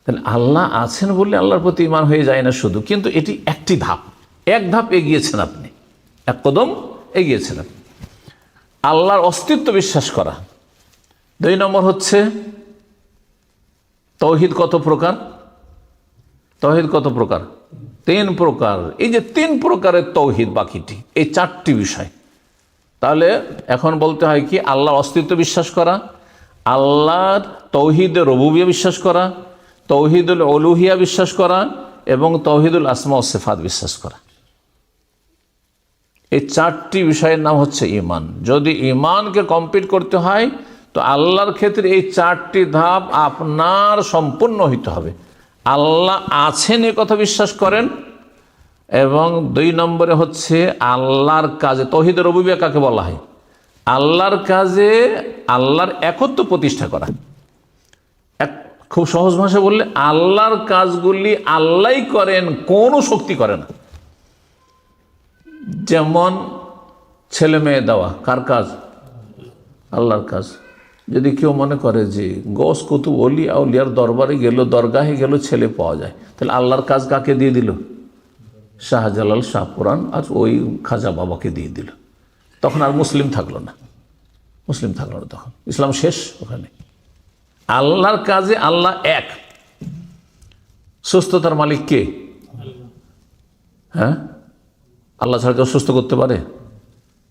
তাহলে আল্লাহ আছেন বললে আল্লাহর প্রতি ঈমান হয়ে যায় না শুধু, কিন্তু এটি একটি ধাপ, এক ধাপ এগিয়েছেন আপনি, এক কদম এগিয়েছেন আপনি। আল্লাহর অস্তিত্ব বিশ্বাস করা। 2 নম্বর হচ্ছে তৌহিদ কত প্রকার? তৌহিদ কত প্রকার? 3 প্রকার। এই যে 3 প্রকারের তৌহিদ, বাকিটি এই 4টি বিষয়। তাহলে এখন বলতে হয় কি? আল্লাহর অস্তিত্ব বিশ্বাস করা, আল্লাহর তৌহিদে রুবুবিয়্যাহ বিশ্বাস করা, তৌহিদুল উলুহিয়া বিশ্বাস করা এবং তৌহিদুল আসমা ও সিফাত বিশ্বাস করা। এই 4টি বিষয়ের নাম হচ্ছে ঈমান। যদি ঈমানকে কমপ্লিট করতে হয় তো আল্লাহর ক্ষেত্রে এই 4টি ধাপ আপনার সম্পূর্ণ হইতে হবে। আল্লাহ আছেন এ কথা বিশ্বাস করেন, এবং 2 নম্বরে হচ্ছে আল্লাহর কাজে, তৌহিদের রুবুবিয়্যাহ কাকে বলা হয়? আল্লাহর কাজে আল্লাহর একত্ব প্রতিষ্ঠা করা। খুব সহজ ভাষা বললে, আল্লাহর কাজগুলি আল্লাহই করেন, কোনো শক্তি করে না। যেমন ছেলে মেয়ে দেওয়া কার কাজ? আল্লাহর কাজ। যদি কেউ মনে করে যে গস কুতুব ওলি আউলিয়ার দরবারে গেল, দরগাহে গেল, ছেলে পাওয়া যায়, তাহলে আল্লাহর কাজ কাকে দিয়ে দিল? শাহজালাল, শাহপুরান আর ওই খাজা বাবাকে দিয়ে দিল। তখন আর মুসলিম থাকলো না, তখন ইসলাম শেষ ওখানে। আল্লাহর কাজে আল্লাহ এক। সুস্থতার মালিক কে? হ্যাঁ, আল্লাহ ছাড়া কেউ সুস্থ করতে পারে?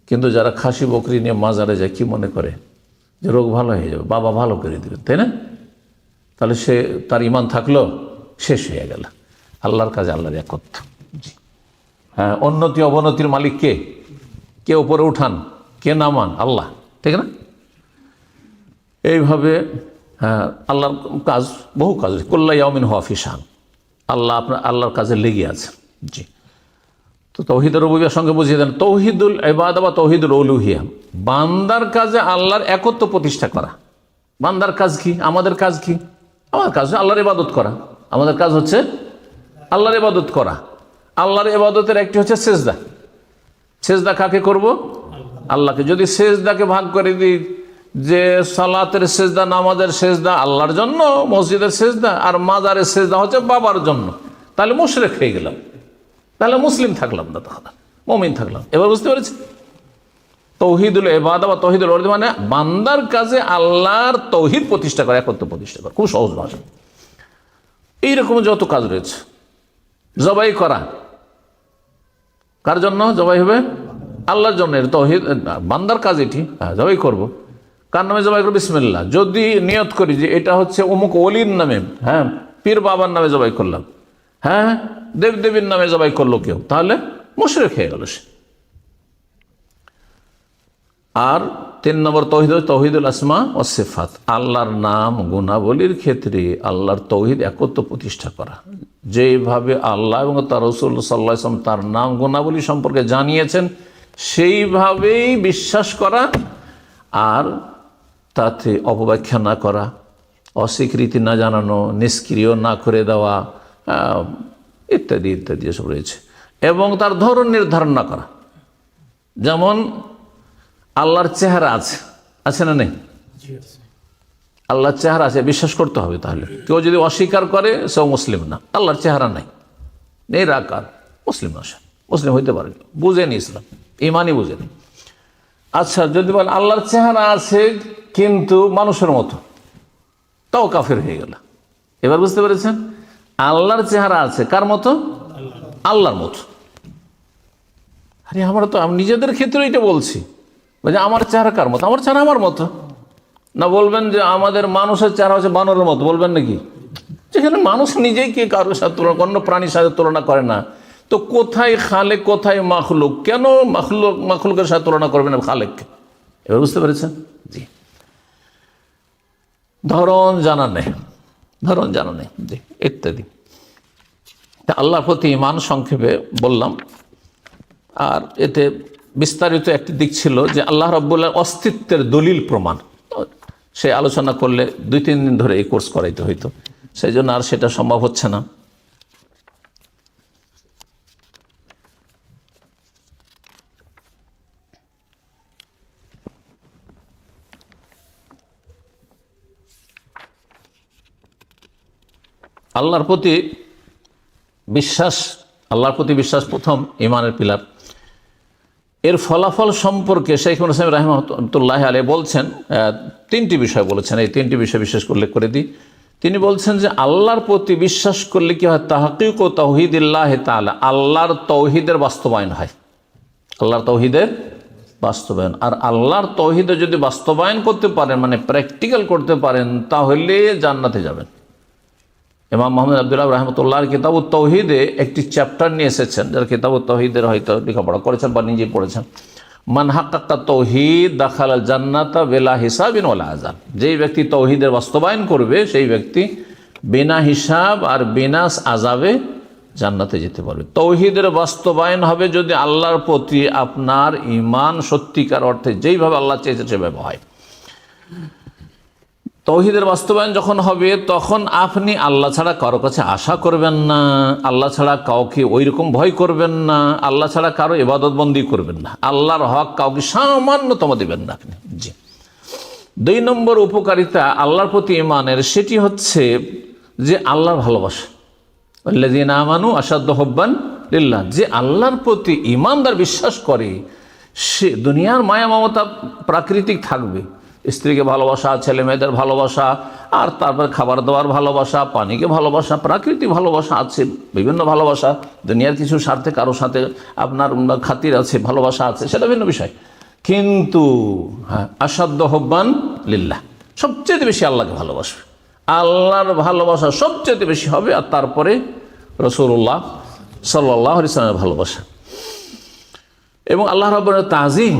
কিন্তু যারা খাসি বকরি নিয়ে মাজারে যায়, কি মনে করে যে রোগ ভালো হয়ে যাবে, বাবা ভালো করে দেবেন, তাই না? তাহলে সে, তার ঈমান থাকলো, শেষ হয়ে গেল। আল্লাহর কাজে আল্লাহর একত্ব। হ্যাঁ, উন্নতি অবনতির মালিক কে? কে উপরে উঠান, কে নামান? আল্লাহ, ঠিক না? এইভাবে হ্যাঁ, আল্লাহর কাজ, বহু কাজ। কুল্লা ইয়াউমিন হুয়া ফি শান, আল্লাহর কাজে লেগে আছে। জি, তো তৌহিদুর রুবুবিয়্যাহর সঙ্গে বুঝিয়ে দেন তৌহিদুল ইবাদা বা তৌহিদুল উলুহিয়া, বান্দার কাজে আল্লাহর একত্ব প্রতিষ্ঠা করা। বান্দার কাজ কি? আমাদের কাজ কি? আমার কাজ আল্লাহর ইবাদত করা। আমাদের কাজ হচ্ছে আল্লাহর ইবাদত করা। আল্লাহর ইবাদতের একটি হচ্ছে সেজদা। সেজদা কাকে করব? আল্লাহকে। যদি সেজদাকে ভাগ করে যে সালাতের সেজদা, নামাজের সেজদা আল্লাহর জন্য, মসজিদের সেজদা, আর মাজারের সেজদা হচ্ছে বাবার জন্য, তাহলে মুশরিক হয়ে গেলাম, তাহলে মুসলিম থাকলাম না, তখন মুমিন থাকলাম। এবার বুঝতে পেরেছি? তৌহিদুল ইবাদা বা তৌহিদুল উলূহিয়্যা মানে বান্দার কাজে আল্লাহর তৌহিদ প্রতিষ্ঠা করা, একত্ব প্রতিষ্ঠা করা। খুব সহজ ভাষা। এইরকম যত কাজ রয়েছে, জবাই করা কার জন্য জবাই হবে? আল্লাহর জন্য। এর তৌহিদ বান্দার কাজ এটি। হ্যাঁ, জবাই করবো কার নামে? জবাই করবো বিসমিল্লাহ। যদি নিয়ত করি যে এটা হচ্ছে অমুক ওলির নামে, হ্যাঁ, পীর বাবার নামে জবাই করলাম, হ্যাঁ, দেবদেবীর নামে জবাই করলো কেউ, তাহলে মুশরিক হয়ে গেল সে। আর 3 নম্বর তৌহিদ, তৌহিদুল আসমা ও সিফাত, আল্লাহর নাম গুণাবলীর ক্ষেত্রে আল্লাহর তৌহিদ একত্ব প্রতিষ্ঠা করা। যেইভাবে আল্লাহ এবং তার রাসূল সাল্লাল্লাহু আলাইহি ওয়াসাল্লাম তার নাম গুণাবলী সম্পর্কে জানিয়েছেন, সেইভাবেই বিশ্বাস করা, আর তাতে অপব্যাখ্যা না করা, অস্বীকৃতি না জানানো, নিষ্ক্রিয় না করে দেওয়া, ইত্যাদি ইত্যাদি এসব রয়েছে। এবং তার ধরন নির্ধারণ না করা। যেমন আল্লাহর চেহারা আছে, আছে না নেই? আল্লাহর চেহারা আছে, বিশ্বাস করতে হবে। তাহলে কেউ যদি অস্বীকার করে সেও মুসলিম না। আল্লাহর চেহারা নাই, নিরাকার, মুসলিম না, মুসলিম হইতে পারে, বুঝেনি ইসলাম, ইমানই বুঝেনি। আচ্ছা, যদি বলেন আল্লাহর চেহারা আছে কিন্তু মানুষের মতো, তাও কাফের হয়ে গেল। এবার বুঝতে পেরেছেন? আল্লাহর চেহারা আছে কার মতো? আল্লাহর মতো। আরে আমরা তো নিজেদের ক্ষেত্রে এটা বলছি, যে আমার চেহারা কার মতো? আমার চেহারা আমার মতো না। বলবেন যে আমাদের মানুষের চেহারা হচ্ছে বানরের মতো, বলবেন নাকি? যেখানে মানুষ নিজেই কে কারোর সাথে তুলনা, অন্য প্রাণীর সাথে তুলনা করে না, তো কোথায় খালেক, কোথায় মাখলুক? কেন মাখলুকের সাথে তুলনা করবেন খালেককে? এবার বুঝতে পেরেছেন? জি। ধরন জানা নেই, ধরন জানা নেই, জি, ইত্যাদি। তা আল্লাহর প্রতি ঈমান সংক্ষেপে বললাম। আর এতে বিস্তারিত একটি দিক ছিল যে আল্লাহ রাব্বুল অস্তিত্বের দলিল প্রমাণ। সে আলোচনা করলে 2-3 দিন ধরে এই কোর্স করাইতে হইতো, সেই জন্য আর সেটা সম্ভব হচ্ছে না। আল্লাহর প্রতি বিশ্বাস, আল্লাহর প্রতি বিশ্বাস প্রথম ঈমানের পিলার। এর ফলাফল সম্পর্কে শাইখ ইসলাম রাহিমাহুল্লাহ আলাইহি বলছেন, 3টি বিষয় বলেছেন। এই 3টি বিষয় বিশেষ উল্লেখ করে দিই। তিনি বলছেন যে আল্লাহর প্রতি বিশ্বাস করলে কি হয়? তাহকিক ও তাওহীদিল্লাহ তাআলা, আল্লাহর তৌহিদের বাস্তবায়ন হয়। আল্লাহর তৌহিদের বাস্তবায়ন। আর আল্লাহর তৌহিদে যদি বাস্তবায়ন করতে পারেন, মানে প্র্যাকটিক্যাল করতে পারেন, তাহলে জান্নাতে যাবেন। ইমাম মুহাম্মদ আব্দুল্লাহ রাহমাতুল্লাহর কিতাবুত তাওহীদে একটি চ্যাপ্টার নিয়ে এসেছেন, যারা কিতাবুত তাওহীদের হয়তো লেখাপড়া করেছেন বা নিজেই পড়েছেন। মান হাক্কাকা তাওহীদ দাখালাল জান্নাতা বিলা হিসাবিন ওয়ালা আযাব। যেই ব্যক্তি তাওহীদের বাস্তবায়ন করবে, সেই ব্যক্তি বিনা হিসাব আর বিনা আযাবে জান্নাতে যেতে পারবে। তাওহীদের বাস্তবায়ন হবে যদি আল্লাহর প্রতি আপনার ঈমান সত্যিকার অর্থে যেইভাবে আল্লাহ চেয়েছে সেভাবে হয়। তাওহীদের বাস্তবায়ন যখন হবে, তখন আপনি আল্লাহ ছাড়া কারো কাছে আশা করবেন না, আল্লাহ ছাড়া কাউকে ওই রকম ভয় করবেন না, আল্লাহ ছাড়া কারো ইবাদত বন্দি করবেন না, আল্লাহর হক কাউকে সামান্যতম দেবেন না আপনি। জি। 2 নম্বর উপকারিতা আল্লাহর প্রতি ঈমানের, সেটি হচ্ছে যে আল্লাহর ভালোবাসা। আল্লাযীনা আমানু আশাদ্দু হুব্বান লিল্লাহ। যে আল্লাহর প্রতি ঈমানদার বিশ্বাস করে, সে দুনিয়ার মায়া মমতা প্রাকৃতিক থাকবে, স্ত্রীকে ভালোবাসা, ছেলে মেয়েদের ভালোবাসা, আর তারপর খাবার দাবার ভালোবাসা, পানিকে ভালোবাসা, প্রাকৃতিক ভালোবাসা আছে, বিভিন্ন ভালোবাসা, দুনিয়ার কিছু স্বার্থে কারোর সাথে আপনার খাতির আছে, ভালোবাসা আছে, সেটা ভিন্ন বিষয়। কিন্তু হ্যাঁ, আশাদ্দু হুব্বান লিল্লাহ, সবচেয়ে বেশি আল্লাহকে ভালোবাসবে, আল্লাহর ভালোবাসা সবচেয়ে বেশি হবে। আর তারপরে রাসূলুল্লাহ সাল্লাল্লাহু আলাইহি ওয়াসাল্লামের ভালোবাসা এবং আল্লাহ রাব্বুল তাজিম।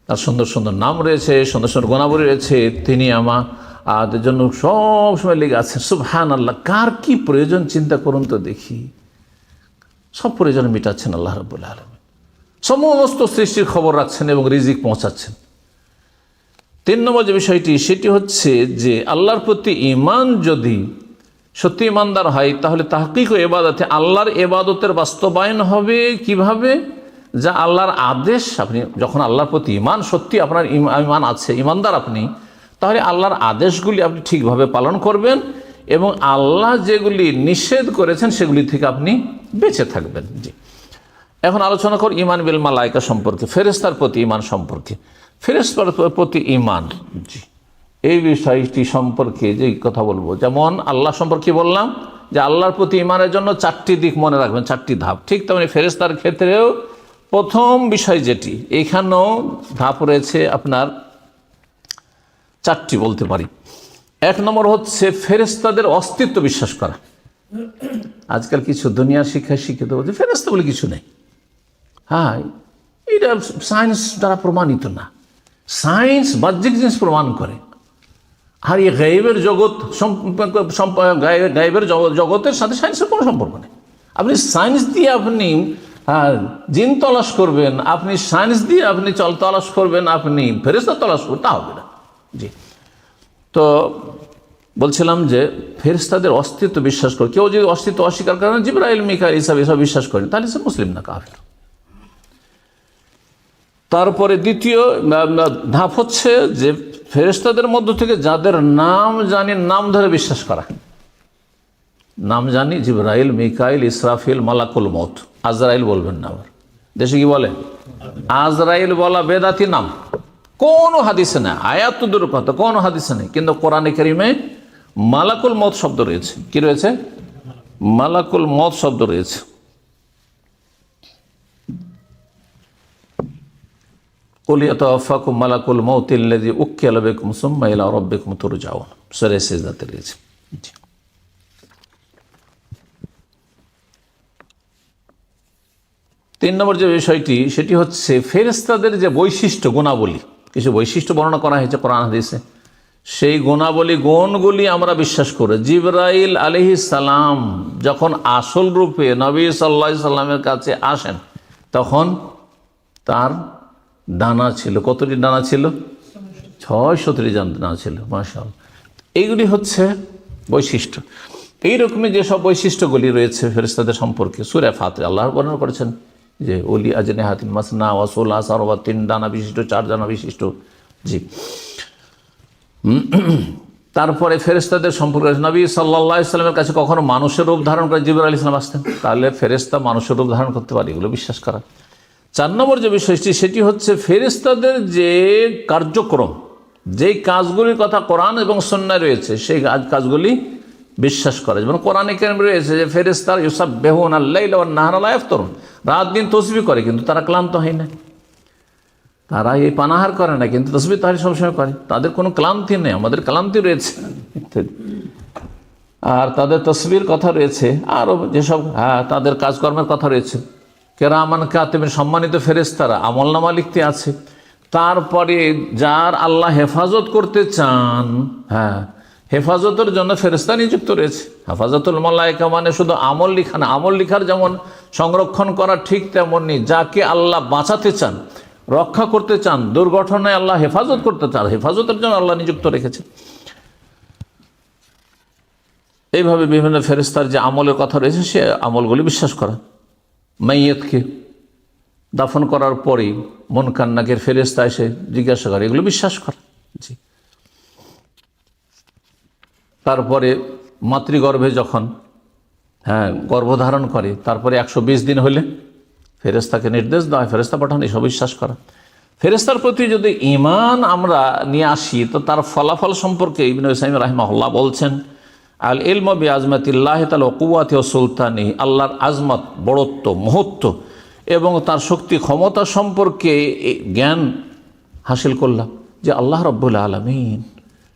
তার সুন্দর সুন্দর নাম রয়েছে, সুন্দর সুন্দর গুণাবলী রয়েছে, তিনি আমাদের জন্য সবসময় লেগে আছেন। সুবহানাল্লাহ, কার কি প্রয়োজন চিন্তা করুন তো দেখি। সব প্রয়োজন মিটাচ্ছেন আল্লাহ রাব্বুল আলামিন, সমস্ত সৃষ্টির খবর রাখছেন এবং রিজিক পৌঁছাচ্ছেন। 3 নম্বর যে বিষয়টি, সেটি হচ্ছে যে আল্লাহর প্রতি ঈমান যদি সত্যি ঈমানদার হয়, তাহলে তাহকিক ও ইবাদতে, আল্লাহর ইবাদতের বাস্তবায়ন হবে কিভাবে? যা আল্লাহর আদেশ, আপনি যখন আল্লাহর প্রতি ইমান, সত্যি আপনার ইমান আছে, ইমানদার আপনি, তাহলে আল্লাহর আদেশগুলি আপনি ঠিকভাবে পালন করবেন এবং আল্লাহ যেগুলি নিষেধ করেছেন সেগুলি থেকে আপনি বেঁচে থাকবেন। জি, এখন আলোচনা কর ইমান বিল মালাইকা সম্পর্কে, ফেরেশতার প্রতি ইমান সম্পর্কে। ফেরেশতার প্রতি ইমান, জি, এই বিষয়টি সম্পর্কে যে কথা বলবো, যেমন আল্লাহ সম্পর্কে বললাম যে আল্লাহর প্রতি ইমানের জন্য 4টি দিক মনে রাখবেন, 4টি ধাপ। ঠিক তেমনি ফেরেশতার ক্ষেত্রেও প্রথম বিষয় যেটি, এখানেও ধাপ রয়েছে আপনার 4টি বলতে পারি। 1 নম্বর হচ্ছে ফেরেশতাদের অস্তিত্ব বিশ্বাস করা। আজকাল কিছু দুনিয়ার শিক্ষায় শিক্ষিত বলছে ফেরেশতা বলে কিছু নেই। হ্যাঁ, এটা সায়েন্স দ্বারা প্রমাণিত না। সায়েন্স বাহ্যিক জিনিস প্রমাণ করে, আর এই গায়েবের জগৎ গায়েবের জগতের সাথে সায়েন্সের কোনো সম্পর্ক নেই। আপনি সায়েন্স দিয়ে আপনি জিন তলাশ করবেন, আপনি সায়েন্স দিয়ে আপনি তলাশ করবেন, আপনি ফেরেশতা তলাশ করবেন, তা হবে না। জি, তো বলছিলাম যে ফেরেশতাদের অস্তিত্ব বিশ্বাস করে। কেউ যদি অস্তিত্ব অস্বীকার করেন, জিবরাইল মিকাইল হিসাবে এসব বিশ্বাস করেন, তাহলে সে মুসলিম না, কাফের। তারপরে দ্বিতীয় ধাপ হচ্ছে যে ফেরেশতাদের মধ্য থেকে যাদের নাম জানি, নাম ধরে বিশ্বাস করা। নাম জানি জিবরাইল, মিকাইল, ইসরাফিল, মালাকুল মউত। আজরাইল বলবেন না, আবার দেশে কি বলে আজরাইল বলা বেদাতি নাম, কোনো হাদিসে নেই, আয়াত দূর কথা, কোনো হাদিসে নেই। কিন্তু কোরআনে কারিমে মালাকুল মউত শব্দ রয়েছে। কি রয়েছে? মালাকুল মউত শব্দ রয়েছে। কুল ইয়াতাওয়াফাকুম মালাকুল মউতিল্লাযী উক্কিলা বিকুম সুম্মা ইলা রাব্বিকুম তুরজাউন, সূরা সিজদাতে রয়েছে। 3 নম্বর যে বিষয়টি, সেটি হচ্ছে ফেরেশতাদের যে বৈশিষ্ট্য, গুণাবলী, কিছু বৈশিষ্ট্য বর্ণনা করা হয়েছে কোরআন হাদিসে, সেই গুণাবলী, গুণগুলি আমরা বিশ্বাস করি। জিবরাইল আলাইহিস সালাম যখন আসল রূপে নবী সাল্লাল্লাহু আলাইহি সাল্লামের কাছে আসেন, তখন তার ডানা ছিল, কতটি ডানা ছিল? 630 ডানা ছিল, মাশাআল্লাহ। এইগুলি হচ্ছে বৈশিষ্ট্য। এইরকমই যেসব বৈশিষ্ট্যগুলি রয়েছে ফেরেশতাদের সম্পর্কে, সূরা ফাতিহা আল্লাহ বর্ণনা করেছেন যে উলি আজনিহাতিন মাসনা ওয়া সুলাসা ওয়া 3 ডানা বিশিষ্ট, 4 ডানা বিশিষ্ট। জি, তারপরে ফেরেশতাদের সম্পর্কে নবী সাল্লাল্লাহু আলাইহি সাল্লামের কাছে কখনো মানুষের রূপ ধারণ করে জিবরাইল আলাইহিস সালাম আসতেন, তাহলে ফেরেশতা মানুষের রূপ ধারণ করতে পারে, এগুলো বিশ্বাস করা। 4 নম্বর যে বিষয়টি, সেটি হচ্ছে ফেরেশতাদের যে কার্যক্রম, যেই কাজগুলির কথা কোরআন এবং সুন্নাহয় রয়েছে, সেই কাজগুলি বিশ্বাস করা। যেমন কোরআনে কারিমে রয়েছে যে ফেরেশতারা ইউসাব্বিহুনা আল-লাইলা ওয়ান-নাহারা লা ইফতারুন, রাত দিন তাসবিহ করে কিন্তু তারা ক্লান্ত হয় না। তারা এই পানাহার করে না, কিন্তু তাসবিহ তাহরির সবসময় করে, তাদের কোনো ক্লান্তি নেই। আমাদের ক্লান্তি রয়েছে ইত্যাদি। আর তাদের তাসবিহর কথা রয়েছে, আরও যেসব তাদের কাজকর্মের কথা রয়েছে। কেরামান কাতিবিন, সম্মানিত ফেরেশতারা, আমলনামা লিখতে আছে। তারপরে যার আল্লাহ হেফাজত করতে চান, হেফাজতের জন্য ফেরেশতা নিযুক্ত রয়েছে। হেফাজতুল মালায়েকা মানে শুধু আমল লিখা না, আমল লিখার যেমন সংরক্ষণ করা, ঠিক তেমনি যাকে আল্লাহ বাঁচাতে চান, রক্ষা করতে চান, দুর্ঘটনায় আল্লাহ হেফাজত করতে চান, হেফাজতের জন্য আল্লাহ নিযুক্ত রেখেছেন। এইভাবে বিভিন্ন ফেরেশতার যে আমলের কথা রয়েছে, সে আমলগুলি বিশ্বাস করা। মাইয়াতকে দাফন করার পরেই মুনকার নাকির ফেরেশতা এসে জিজ্ঞাসা করে, এগুলো বিশ্বাস করা। জি, তারপরে মাতৃগর্ভে যখন গর্ভধারণ করে, তারপরে 120 দিন হলে ফেরেশতাকে নির্দেশ দেওয়া হয় ফেরেশতা পাঠানো, এসব বিশ্বাস করা। ফেরেশতার প্রতি যদি ঈমান আমরা নিয়ে আসি, তো তার ফলাফল সম্পর্কে ইবনে উসাইম রাহিমাহুল্লাহ বলছেন, আল ইলমু বিআজমাতিল্লাহি তাআলা ওয়া কুওয়াতি ওয়া সুলতানি, আল্লাহর আজমত, বড়ত্ব, মহত্ব এবং তার শক্তি ক্ষমতা সম্পর্কে জ্ঞান হাসিল করলাম যে আল্লাহ রাব্বুল আলামিন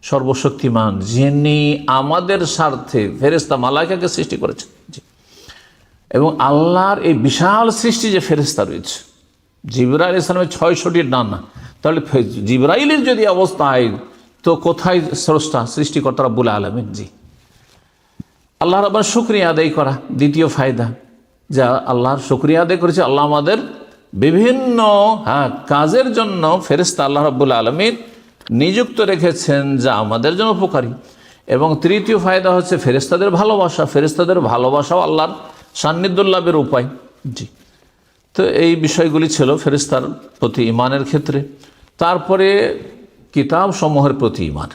সর্বশক্তিমান, যিনি আমাদের স্বার্থে ফেরেশতা মালায়েকাকে সৃষ্টি করেছেন। জি, এবং আল্লাহর এই বিশাল সৃষ্টি যে ফেরেশতা রয়েছে, জিবরাইল আলাইহিস সালামের 600টি ডানা, তাহলে জিবরাইলের যদি অবস্থা হয়, তো কোথায় স্রষ্টা সৃষ্টিকর্তা রাব্বুল আলামিন। জি, আল্লাহ রাব্বুল শুকরিয়া আদায় করা দ্বিতীয় ফায়দা, যা আল্লাহর শুকরিয়া আদায় করেছে। আল্লাহ আমাদের বিভিন্ন কাজের জন্য ফেরেশতা আল্লাহ রাব্বুল আলামিন নিযুক্ত রেখেছেন, যা আমাদের জন্য উপকারী। এবং তৃতীয় ফায়দা হচ্ছে ফেরেশতাদের ভালোবাসা। ফেরেশতাদের ভালোবাসাও আল্লাহর সান্নিধ্য লাভের উপায়। জি, তো এই বিষয়গুলি ছিল ফেরেশতার প্রতি ঈমানের ক্ষেত্রে। তারপরে কিতাব সমূহের প্রতি ঈমান।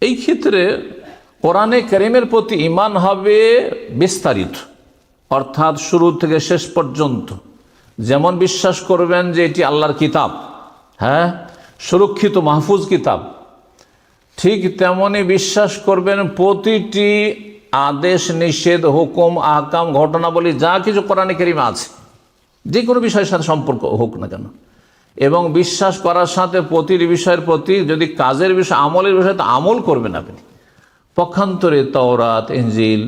এই ক্ষেত্রে কোরআনে কারীমের প্রতি ঈমান হবে বিস্তারিত, অর্থাৎ শুরু থেকে শেষ পর্যন্ত। যেমন বিশ্বাস করবেন যে এটি আল্লাহর কিতাব, হ্যাঁ, সুরক্ষিত মাহফুজ কিতাব, ঠিক তেমনই বিশ্বাস করবেন প্রতিটি আদেশ নিষেধ হুকুম আহকাম ঘটনাবলী যা কিছু কোরআনে কারীমে আছে, যে কোনো বিষয়ের সাথে সম্পর্ক হোক না কেন, এবং বিশ্বাস করার সাথে প্রতিটি বিষয়ের প্রতি যদি কাজের বিষয় আমলের বিষয়ে তো আমল করবেন আপনি। পক্ষান্তরে তাওরাত, ইনজিল,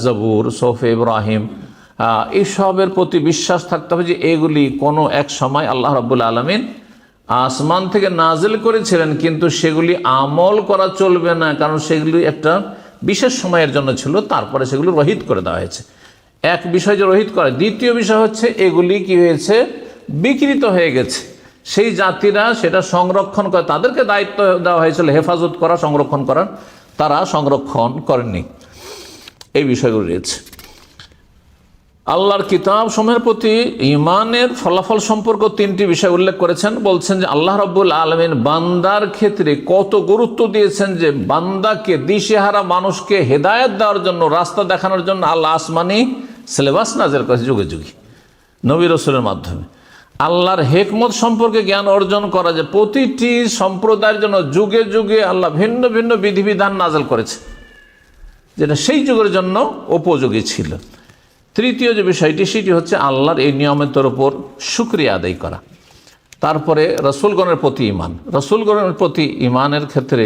জবুর, সোফে ইব্রাহিম এইসবের প্রতি বিশ্বাস থাকতে হবে যে এগুলি কোনো এক সময় আল্লাহ রাব্বুল আলামিন আসমান থেকে নাজিল করেছিলেন, কিন্তু সেগুলি আমল করা চলবে না, কারণ সেগুলি একটা বিশেষ সময়ের জন্য ছিল, তারপরে সেগুলি রহিত করে দেওয়া হয়েছে। এক বিষয় যে রহিত করে, দ্বিতীয় বিষয় হচ্ছে এগুলি কি হয়েছে, বিকৃত হয়ে গেছে। সেই জাতিরা সেটা সংরক্ষণ করে, তাদেরকে দায়িত্ব দেওয়া হয়েছিল হেফাজত করা, সংরক্ষণ করার, তারা সংরক্ষণ করেননি। এই বিষয়গুলি রয়েছে। আল্লাহর কিতাব সমূহের প্রতি ঈমানের ফলাফল সম্পর্ক তিনটি বিষয় উল্লেখ করেছেন। বলছেন যে আল্লাহ রাব্বুল আলামিন বান্দার ক্ষেত্রে কত গুরুত্ব দিয়েছেন, যে বান্দাকে দিশেহারা মানুষকে হেদায়েত দেওয়ার জন্য, রাস্তা দেখানোর জন্য আল্লাহ আসমানি সিলেবাস নাযিল করেছে যুগে যুগে নবী রাসূলের মাধ্যমে। আল্লাহর হিকমত সম্পর্কে জ্ঞান অর্জন করা, যে প্রতিটি সম্প্রদায়ের জন্য যুগে যুগে আল্লাহ ভিন্ন ভিন্ন বিধিবিধান নাযিল করেছে, যেটা সেই যুগের জন্য উপযোগী ছিল। তৃতীয় যে বিষয়টি, সেটি হচ্ছে আল্লাহর এই নিয়ামতের উপর শুকরিয়া আদায় করা। তারপরে রাসূলগণের প্রতি ঈমান। রাসূলগণের প্রতি ঈমানের ক্ষেত্রে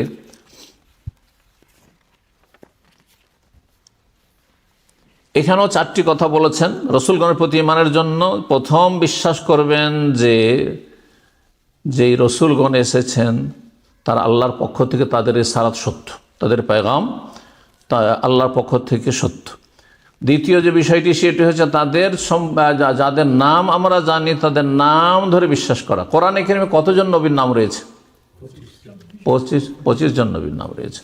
এখানেও চারটি কথা বলেছেন। রাসূলগণের প্রতি ঈমানের জন্য প্রথম বিশ্বাস করবেন যে যেই রাসূলগণ এসেছেন তারা আল্লাহর পক্ষ থেকে, তাদের রিসালাত সত্য, তাদের পেগাম তা আল্লাহর পক্ষ থেকে সত্য। দ্বিতীয় যে বিষয়টি, সেটি হচ্ছে তাদের যাদের নাম আমরা জানি তাদের নাম ধরে বিশ্বাস করা। কোরআনে কারীমে কতজন নবীর নাম রয়েছে? 25 জন নবীর নাম রয়েছে।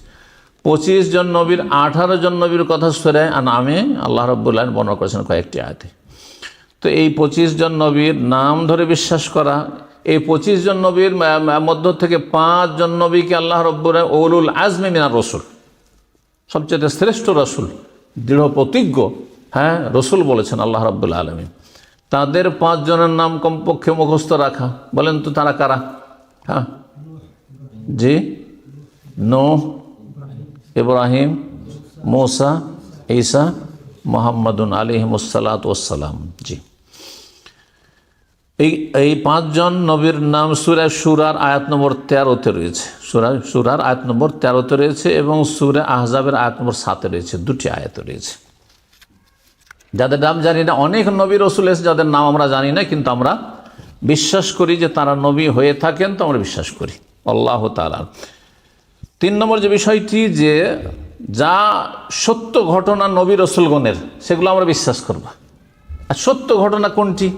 25 জন নবীর 18 জন নবীর কথা সূরা আনআমে আল্লাহ রাব্বুল আলামিন বর্ণনা করেছেন কয়েকটি আয়াতে। তো এই 25 জন নবীর নাম ধরে বিশ্বাস করা, এই 25 জন নবীর মধ্য থেকে 5 জন নবীকে আল্লাহ রাব্বুল আলামিন উলুল আজমি মিনার রাসূল, সবচেয়ে শ্রেষ্ঠ রাসূল, দৃঢ় প্রতিজ্ঞ, হ্যাঁ, রসুল বলেছেন আল্লাহ রাব্বুল আলামিন। তাদের 5 জনের নাম কমপক্ষে মুখস্থ রাখা। বলেন তো তারা কারা? হ্যাঁ, জি, নূহ, ইব্রাহিম, মূসা, ঈসা, মুহাম্মাদুন আলাইহিমুসসালাতু ওয়াসসালাম। জি, এই 5 জন নবীর নাম সূরা শুরার আয়াত নম্বর 13-তে রয়েছে। শুরার আয়াত নম্বর 13-তে রয়েছে এবং সূরা আহজাবের আয়াত নম্বর 7-এ রয়েছে, দুটি আয়াত রয়েছে। যাদের নাম জানি না, অনেক নবী রাসূল এসে যাদের নাম আমরা জানি না, কিন্তু আমরা বিশ্বাস করি যে তারা নবী হয়ে থাকেন, তো আমরা বিশ্বাস করি আল্লাহ তাআলা। 3 নম্বর যে বিষয়টি, যে যা সত্য ঘটনা নবী রাসূলগণের, সেগুলো আমরা বিশ্বাস করব। আর সত্য ঘটনা কোনটি?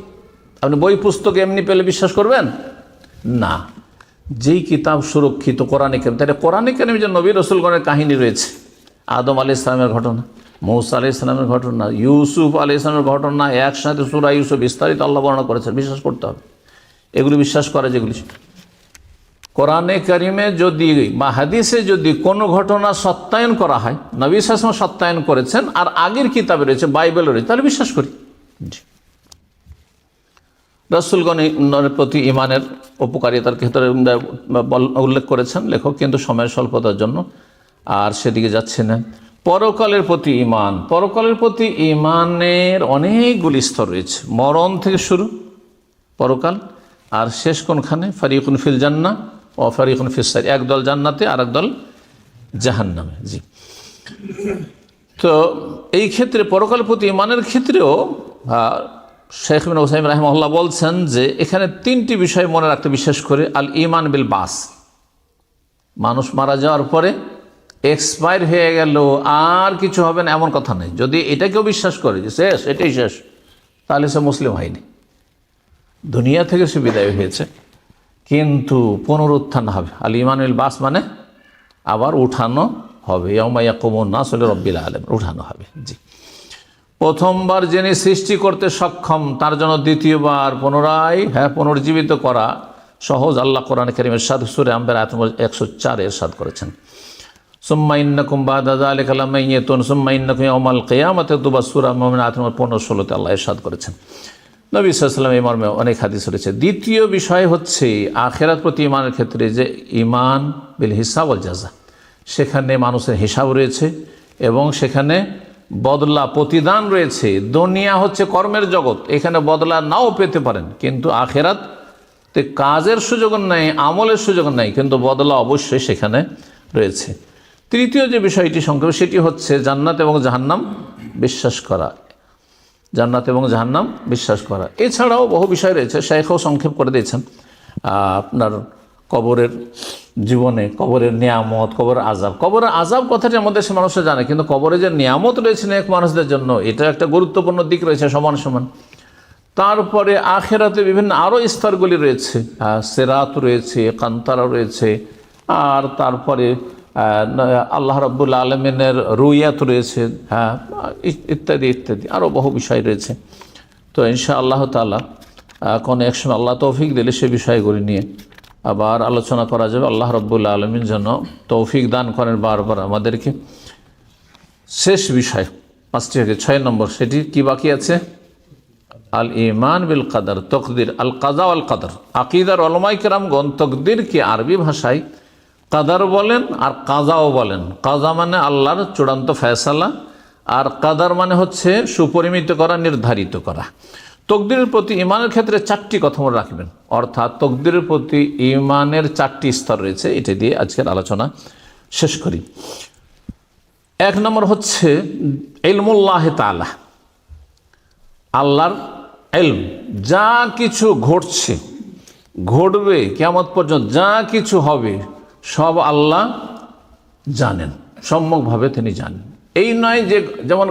আপনি বই পুস্তকে এমনি পেলে বিশ্বাস করবেন না। যেই কিতাব সুরক্ষিত কোরআনে কারীম, তাহলে কোরআনে কারীমে যে নবী রাসূলগণের কাহিনী রয়েছে, আদম আলাইহিস সালামের ঘটনা, মূসা আলাইহিস সালামের ঘটনা, ইউসুফ আলাইহিস সালামের ঘটনা, একসাথে সূরা ইউসুফ বিস্তারিত আল্লাহ বর্ণনা করেছেন, বিশ্বাস করতে হবে। এগুলি বিশ্বাস করে, যেগুলি কোরআনে কারীমে যদি বা হাদিসে যদি কোনো ঘটনা সত্যায়ন করা হয়, নবী সাল্লাল্লাহু আলাইহি ওয়াসাল্লাম সত্যায়ন করেছেন, আর আগের কিতাবে রয়েছে, বাইবেলে রয়েছে, তাহলে বিশ্বাস করি। জি, রাসূলগণের প্রতি ঈমানের উপকারিতার ক্ষেত্রে উল্লেখ করেছেন লেখক, কিন্তু সময়ের স্বল্পতার জন্য আর সেদিকে যাচ্ছে না। পরকালের প্রতি ঈমান। পরকালের প্রতি ঈমানের অনেকগুলি স্তর রয়েছে, মরণ থেকে শুরু পরকাল, আর শেষ কোনখানে? ফারিকুন ফিল জান্নাহ ও ফারিকুন ফিস সাইর, একদল জান্নাতে আর একদল জাহান্নামে। জি, তো এই ক্ষেত্রে পরকালের প্রতি ঈমানের ক্ষেত্রেও শেখ ইবনে উসাইমিন রাহিমাহুল্লাহ বলছেন যে এখানে 3টি বিষয় মনে রাখতে, বিশেষ করে আল ঈমান বিল বাস, মানুষ মারা যাওয়ার পরে এক্সপায়ার হয়ে গেল আর কিছু হবে না এমন কথা নেই। যদি এটাকেও বিশ্বাস করে যে শেষ, এটাই শেষ, তাহলে সে মুসলিম হয়নি। দুনিয়া থেকে সে বিদায় হয়েছে, কিন্তু পুনরুত্থান হবে। আল ঈমান বিল বাস মানে আবার উঠানো হবে, ইয়াউমা ইয়াকুমুন নাসু লিরাব্বিল আলামিন, উঠানো হবে। জি, প্রথমবার যিনি সৃষ্টি করতে সক্ষম তার জন্য দ্বিতীয়বার পুনরায় পুনর্জীবিত করা সহজ। আল্লাহ কোরআন কারীমের সাদ সূরা আম্বিয়া আয়াত নম্বর 104 ইরশাদ করেছেন, সুম্মা ইন্নাকুম বাদা যালিকা লামাইয়াতুন সুম্মা ইন্নাকুম ইয়াওমাল কিয়ামাতি তুবাসসুরা মুমিন আয়াত নম্বর 15-16 আল্লাহ ইরশাদ করেছেন। নবী সাল্লাল্লাহু আলাইহি ওয়াসাল্লাম এই মর্মে অনেক হাদিস রয়েছে। দ্বিতীয় বিষয় হচ্ছে আখিরাত প্রতি ঈমানের ক্ষেত্রে যে ঈমান বিল হিসাব ওয়াল জাযা, সেখানে মানুষের হিসাব রয়েছে এবং সেখানে বদলা প্রতিদান রয়েছে। দুনিয়া হচ্ছে কর্মের জগৎ, এখানে বদলা নাও পেতে পারেন, কিন্তু আখিরাতে কাজের সুযোগ নেই, আমলের সুযোগ নেই, কিন্তু বদলা অবশ্যই সেখানে রয়েছে। তৃতীয় যে বিষয়টি সংক্ষেপে সেটি হচ্ছে জান্নাত এবং জাহান্নাম বিশ্বাস করা, জান্নাত এবং জাহান্নাম বিশ্বাস করা। এছাড়াও বহু বিষয় রয়েছে, শাইখও সংক্ষেপ করে দিয়েছেন। আপনার কবরের জীবনে কবরের নিয়ামত, কবরের আযাব। কবরের আযাব কথাটি আমাদের দেশের মানুষরা জানে, কিন্তু কবরে যে নিয়ামত রয়েছে নেক মানুষদের জন্য, এটা একটা গুরুত্বপূর্ণ দিক রয়েছে সমান সমান। তারপরে আখিরাতে বিভিন্ন আরও স্তরগুলি রয়েছে, সিরাত রয়েছে, কান্তারা রয়েছে, আর তারপরে আল্লাহ রাব্বুল আলামিনের রুইয়াত রয়েছে, ইত্যাদি ইত্যাদি আরও বহু বিষয় রয়েছে। তো ইনশাআল্লাহ তাআলা কোনো এক সময় আল্লাহ তৌফিক দিলে সে বিষয়গুলি নিয়ে আবার আলোচনা করা যাবে। আল্লাহ রাব্বুল আলামিন যেন তৌফিক দান করেন বারবার আমাদেরকে। শেষ বিষয় 5টি থেকে 6 নম্বর, সেটি কি বাকি আছে? আল ঈমান বিল কাদার, তকদির, আল কাজা ওয়াল কাদার। আকীদার উলামায়ে কেরামগণ তকদিরকে আরবি ভাষায় কাদার বলেন আর কাজাও বলেন। কাজা মানে আল্লাহর চূড়ান্ত ফয়সালা, আর কাদার মানে হচ্ছে সুপরিমিত করা, নির্ধারিত করা। তকদিরের প্রতি ঈমানের ক্ষেত্রে 4টি কথা মনে রাখবেন, অর্থাৎ তকদিরের প্রতি ঈমানের 4টি স্তর রয়েছে। এটা দিয়ে আজকের আলোচনা শেষ করি। 1 নম্বর হচ্ছে ইলমুল্লাহ তাআলা, আল্লাহর ইলম। যা কিছু ঘটছে, ঘটবে, কিয়ামত পর্যন্ত যা কিছু হবে সব আল্লাহ জানেন, সম্যকভাবে তিনি জানেন। এই নয় যে যেমন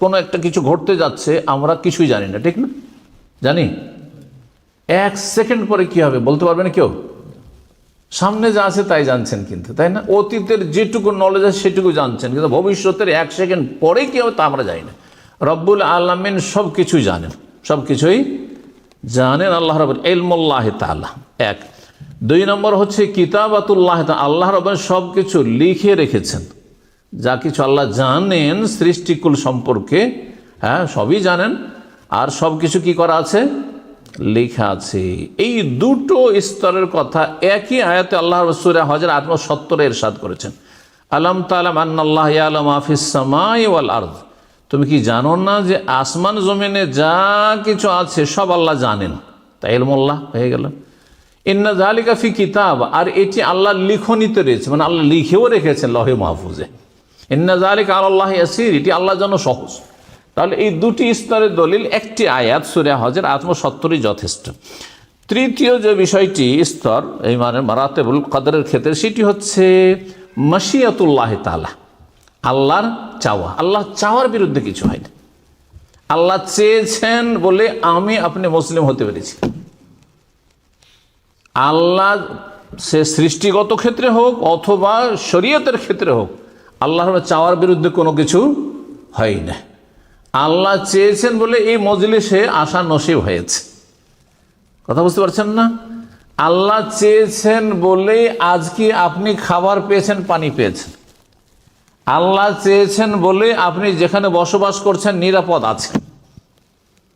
কোনো একটা কিছু ঘটতে যাচ্ছে আমরা কিছুই জানি না, ঠিক না? জানি 1 সেকেন্ড পরে কি হবে বলতে পারবে না কেউ। সামনে যা আছে তাই জানছেন, কিন্তু তাই না? অতীতের যেটুকু নলেজ আছে সেটুকু জানছেন, কিন্তু ভবিষ্যতের 1 সেকেন্ড পরে কি হবে তা আমরা জানি না। রব্বুল আলামিন সব কিছুই জানেন, সব কিছুই জানেন আল্লাহ রাব্বুল ইলমুল্লাহ তাআলা। 1। 2 নম্বর হচ্ছে কিতাবাতুল্লাহ তাআলা, আল্লাহ রাব্বুল সব কিছু লিখে রেখেছেন। যা কিছু আল্লাহ জানেন সৃষ্টিকুল সম্পর্কে, সবই জানেন, আর সব কিছু কি করা আছে? লেখা আছে। এই দুটো স্তরের কথা একই আয়াতে আল্লাহ সূরা হজর 70 ইরশাদ করেছেন, আলাম তাআলাম আন্নাল্লাহ ইয়ালামু মা ফিস সামাই ওয়াল আরদ। তুমি কি জানো না যে আসমান জমিনে যা কিছু আছে সব আল্লাহ জানেন? তাই ইলমুল্লাহ হয়ে গেল। ইন্না যালিকা ফি কিতাব, আর এটি আল্লাহ লিখনিতে রয়েছে, মানে আল্লাহ লিখেও রেখেছেন লহে মাহফুজে। ইন্না যালিকা আলাল্লাহি ইয়াসির, এটি আল্লাহর জন্য সহজ। তাহলে এই দুটি স্তরের দলিল, একটি আয়াত সূরা হজর 70 যথেষ্ট। তৃতীয় যে বিষয়টি স্তর এই মানে মারাতেবুল কদরের ক্ষেত্রে, সেটি হচ্ছে মাশিয়াতুল্লাহ তাআলা, আল্লাহর চাওয়া। আল্লাহ চাওয়ার বিরুদ্ধে কিছু হয় না। আল্লাহ চেয়েছেন বলে আমি আপনি মুসলিম হতে পেরেছি। আল্লাহ সে সৃষ্টিগত ক্ষেত্রে হোক অথবা শরীয়তের ক্ষেত্রে হোক, আল্লাহর চাওয়ার বিরুদ্ধে কোনো কিছু হয় না। আল্লাহ চেয়েছেন বলে এই মজলিসে আসা নসিব হয়েছে। কথা বুঝতে পারছেন না? আল্লাহ চেয়েছেন বলে আজকে আপনি খাবার পেয়েছেন, পানি পেয়েছেন। আল্লাহ চেয়েছেন বলে আপনি যেখানে বসবাস করছেন নিরাপদ আছেন।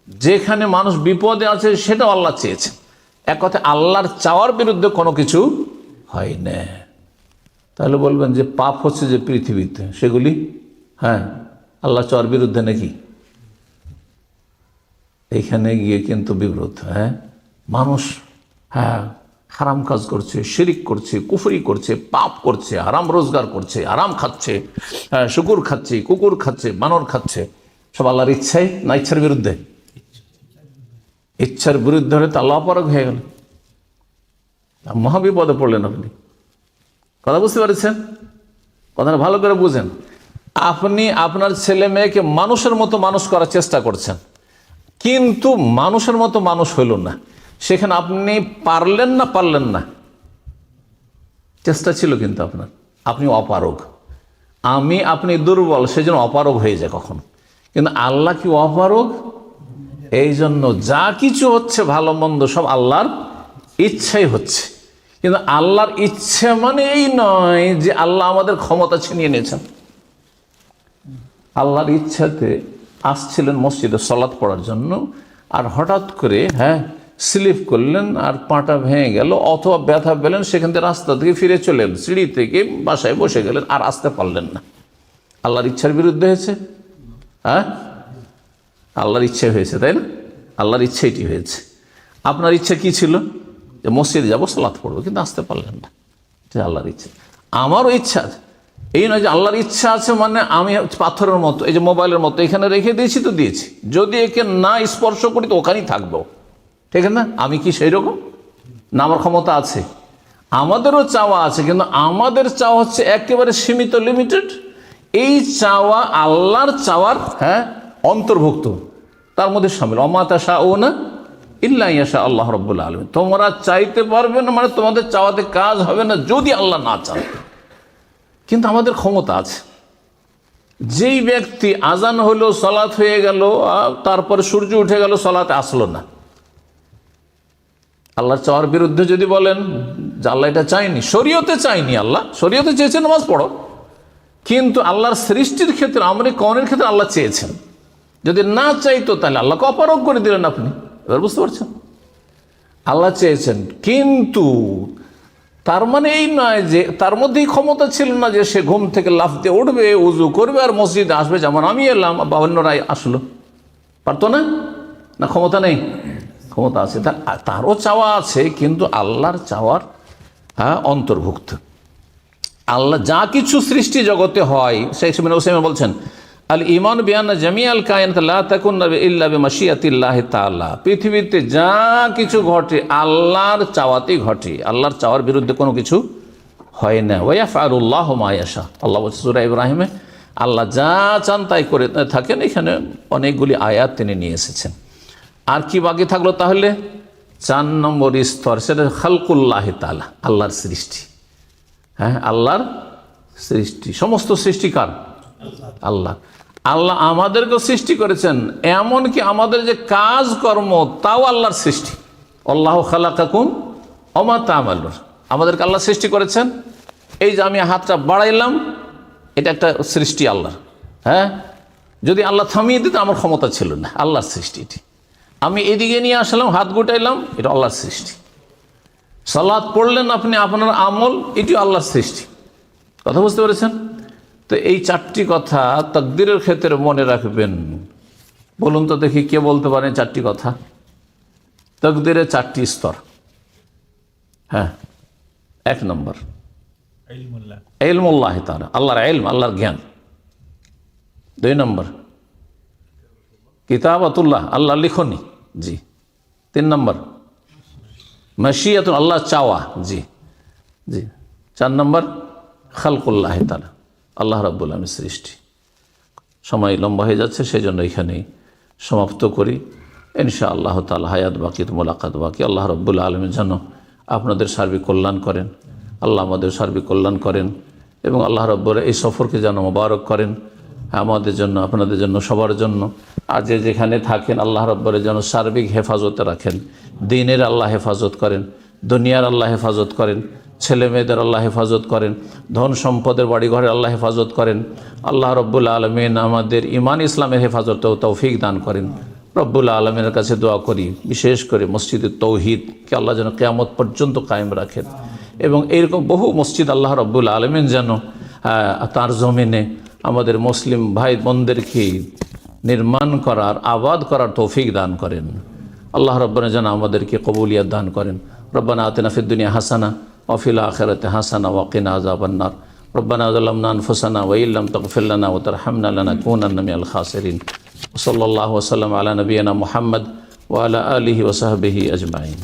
যেখানে মানুষ বিপদে আছে সেটাও আল্লাহ চেয়েছেন। এক কথা আল্লাহর চাওয়ার বিরুদ্ধে কোনো কিছু হয় না। তাহলে বলবেন যে পাপ হচ্ছে যে পৃথিবীতে, সেগুলি আল্লাহ চাওয়ার বিরুদ্ধে নাকি? এখানে গিয়ে কিন্তু বিব্রত। মানুষ হারাম কাজ করছে, শিরিক করছে, কুফরি করছে, পাপ করছে, হারাম রোজগার করছে, হারাম খাচ্ছে, শুকুর খাচ্ছে, কুকুর খাচ্ছে, বানর খাচ্ছে, সব আল্লাহর ইচ্ছায় না ইচ্ছার বিরুদ্ধে? ইচ্ছার বিরুদ্ধে হলে তো আল্লাহ অপারগ হয়ে গেল, মহাবিপদে পড়লেন আপনি। কথা বুঝতে পারছেন? কথাটা ভালো করে বুঝেন। আপনি আপনার ছেলে মেয়েকে মানুষের মতো মানুষ করার চেষ্টা করছেন, কিন্তু মানুষের মতো মানুষ হইল না। সেখানে আপনি পারলেন না, চেষ্টা ছিল কিন্তু আপনি অপারগ। আপনি দুর্বল, সেজন্য অপারগ হয়ে যায় কখন। কিন্তু আল্লাহ কি অপারগ? এই জন্য যা কিছু হচ্ছে ভালো মন্দ সব আল্লাহর ইচ্ছাই হচ্ছে। কিন্তু আল্লাহর ইচ্ছা মানে এই নয় যে আল্লাহ আমাদের ক্ষমতা ছিনিয়ে নিয়েছেন। আল্লাহর ইচ্ছাতে আসছিলেন মসজিদে সালাত পড়ার জন্য, আর হঠাৎ করে স্লিপ করলেন আর পাটা ভেঙে গেল, অথবা ব্যথা পেলেন, সেখান থেকে রাস্তা থেকে ফিরে চলে এলেন, সিঁড়ি থেকে বাসায় বসে গেলেন, আর আসতে পারলেন না। আল্লাহর ইচ্ছার বিরুদ্ধে হয়েছে? আল্লাহর ইচ্ছে হয়েছে, তাই না? আল্লাহর ইচ্ছাইটি হয়েছে। আপনার ইচ্ছা কি ছিল? যে মসজিদে যাবো, সালাত পড়বো, কিন্তু আসতে পারলেন না। এটা আল্লাহর ইচ্ছা। আমারও ইচ্ছা আছে, এই নয় যে আল্লাহর ইচ্ছা আছে মানে আমি পাথরের মতো, এই যে মোবাইলের মতো এখানে রেখে দিয়েছি তো দিয়েছি, যদি একে না স্পর্শ করি তো ওখানেই থাকবো, ঠিক না? আমি কি সেই রকম না? আমার ক্ষমতা আছে, আমাদেরও চাওয়া আছে, কিন্তু আমাদের চাওয়া হচ্ছে একেবারে সীমিত, লিমিটেড। এই চাওয়া আল্লাহর চাওয়ার অন্তর্ভুক্ত, তার মধ্যে সামিল। অমা তাশাউনা ইল্লা ইয়াশা আল্লাহ রাব্বুল আলামিন। তোমরা চাইতে পারবে না মানে তোমাদের চাওয়াতে কাজ হবে না যদি আল্লাহ না চান। কিন্তু আমাদের ক্ষমতা আছে। যেই ব্যক্তি আজান হলো, সালাত হয়ে গেল, তারপরে সূর্য উঠে গেল, সালাতে আসলো না, আল্লাহর চাওয়ার বিরুদ্ধে যদি বলেন যে আল্লাহ এটা চাইনি, শরীয়তে চাইনি, আল্লাহ শরীয়তে চেয়েছেন নামাজ পড়ো, কিন্তু আল্লাহর সৃষ্টির ক্ষেত্রে, আমরে কওনের ক্ষেত্রে আল্লাহ চেয়েছেন। যদি না চাইতো তাহলে আল্লাহকে অপারগ করে দিলেন আপনি। এবার বুঝতে পারছেন? আল্লাহ চেয়েছেন, কিন্তু তার মানে এই নয় যে তার মধ্যেই ক্ষমতা ছিল না যে সে ঘুম থেকে লাফ দিয়ে উঠবে, উজু করবে আর মসজিদে আসবে, যেমন আমি এলাম বা অন্যরাই আসলো। পারতো না? না ক্ষমতা নেই? ক্ষমতা আছে, তারও চাওয়া আছে, কিন্তু আল্লাহর চাওয়ার অন্তর্ভুক্ত। আল্লাহ যা কিছু সৃষ্টি জগতে হয়, শেখ ওসাইমিন বলছেন আল ঈমান বিআন্না জামিআল কায়নাত লা তাকুনু ইল্লা বিমাশিয়াতিল্লাহি তাআলা। পৃথিবীতে যা কিছু ঘটে আল্লাহর চাওয়াতেই ঘটে, আল্লাহর চাওয়ার বিরুদ্ধে কোনো কিছু হয় না। ওয়া ইয়াফআলুল্লাহু মা ইয়াশা। আল্লাহ বলছে সূরা ইব্রাহিমে, আল্লাহ যা চান তাই করে থাকেন। এখানে অনেকগুলি আয়াত তিনি নিয়ে এসেছেন। আর কি বাকি থাকলো তাহলে? 4 নম্বর স্তর, সেটা খালকুল্লাহি তাআলা, আল্লাহর সৃষ্টি। আল্লাহর সৃষ্টি, সমস্ত সৃষ্টিকার আল্লাহ। আল্লাহ আমাদেরকেও সৃষ্টি করেছেন, এমনকি আমাদের যে কাজকর্ম তাও আল্লাহর সৃষ্টি। আল্লাহু খালাকাকুম ওয়া মা তা'মালুন। আমাদেরকে আল্লাহ সৃষ্টি করেছেন। এই যে আমি হাতটা বাড়াইলাম, এটা একটা সৃষ্টি আল্লাহর। যদি আল্লাহ থামিয়ে দিত আমার ক্ষমতা ছিল না, আল্লাহর সৃষ্টি এটি। আমি এদিকে নিয়ে আসলাম, হাত গুটাইলাম, এটা আল্লাহর সৃষ্টি। সালাত পড়লেন আপনি, আপনার আমল, এটি আল্লাহর সৃষ্টি। কথা বুঝতে পেরেছেন? তো এই 4টি কথা তাকদীরের ক্ষেত্রে মনে রাখবেন। বলুন তো দেখি কে বলতে পারেন 4টি কথা? তাকদীরের 4টি স্তর। 1 নম্বর ইলমুল্লাহ তাআলা, আল্লাহর ইলম, আল্লাহর জ্ঞান। 2 নম্বর কিতাবাতুল্লাহ, আল্লাহর লিখনি। জি। 3 নম্বর মাশিয়াতুন, আল্লাহ চাওয়া। জি জি। 4 নম্বর খালকুল্লাহ তাআলা, আল্লাহ রাব্বুল আলামিন সৃষ্টি। সময় লম্বা হয়ে যাচ্ছে, সেই জন্য এখানেই সমাপ্ত করি। ইনশাআল্লাহ তাআলা হায়াত বাকি, মোলাকাত বাকি। আল্লাহ রাব্বুল আলামিন যেন আপনাদের সার্বিক কল্যাণ করেন, আল্লাহ আমাদের সার্বিক কল্যাণ করেন, এবং আল্লাহ রাব্বুল এই সফরকে যেন মোবারক করেন আমাদের জন্য, আপনাদের জন্য, সবার জন্য। আর যে যেখানে থাকেন আল্লাহ রাব্বুল যেন সার্বিক হেফাজতে রাখেন। দ্বীনের আল্লাহ হেফাজত করেন, দুনিয়ার আল্লাহ হেফাজত করেন, ছেলে মেয়েদের আল্লাহ হেফাজত করেন, ধন সম্পদের বাড়িঘরের আল্লাহ হেফাজত করেন। আল্লাহ রব্বুল আলমিন আমাদের ইমান ইসলামের হেফাজতেও তৌফিক দান করেন। রব্বুল আলমিনের কাছে দোয়া করি, বিশেষ করে মসজিদে তৌহিদকে আল্লাহ যেন কিয়ামত পর্যন্ত কায়েম রাখেন, এবং এইরকম বহু মসজিদ আল্লাহ রব্বুল আলমিন যেন তার জমিনে আমাদের মুসলিম ভাই বোনদেরকে নির্মাণ করার, আবাদ করার তৌফিক দান করেন। আল্লাহ রব্বানা যেন আমাদেরকে কবুলিয়াত দান করেন। রব্বানা আতিনা ফিদ দুনিয়া হাসানা ওয়া ফিল আখিরাতি হাসানা ওয়া কিনা আযাবান নার। রব্বানা যালামনা আনফুসানা ওয়া ইল্লাম তাগফির লানা ওয়া তারহামনা লানাকুনান্না মিনাল খাসিরিন। সাল্লাল্লাহু ওয়া সাল্লাম আলা নবিয়িনা মুহাম্মদ ওয়া আলা আলিহি ওয়া সাহবিহি আজমাইন।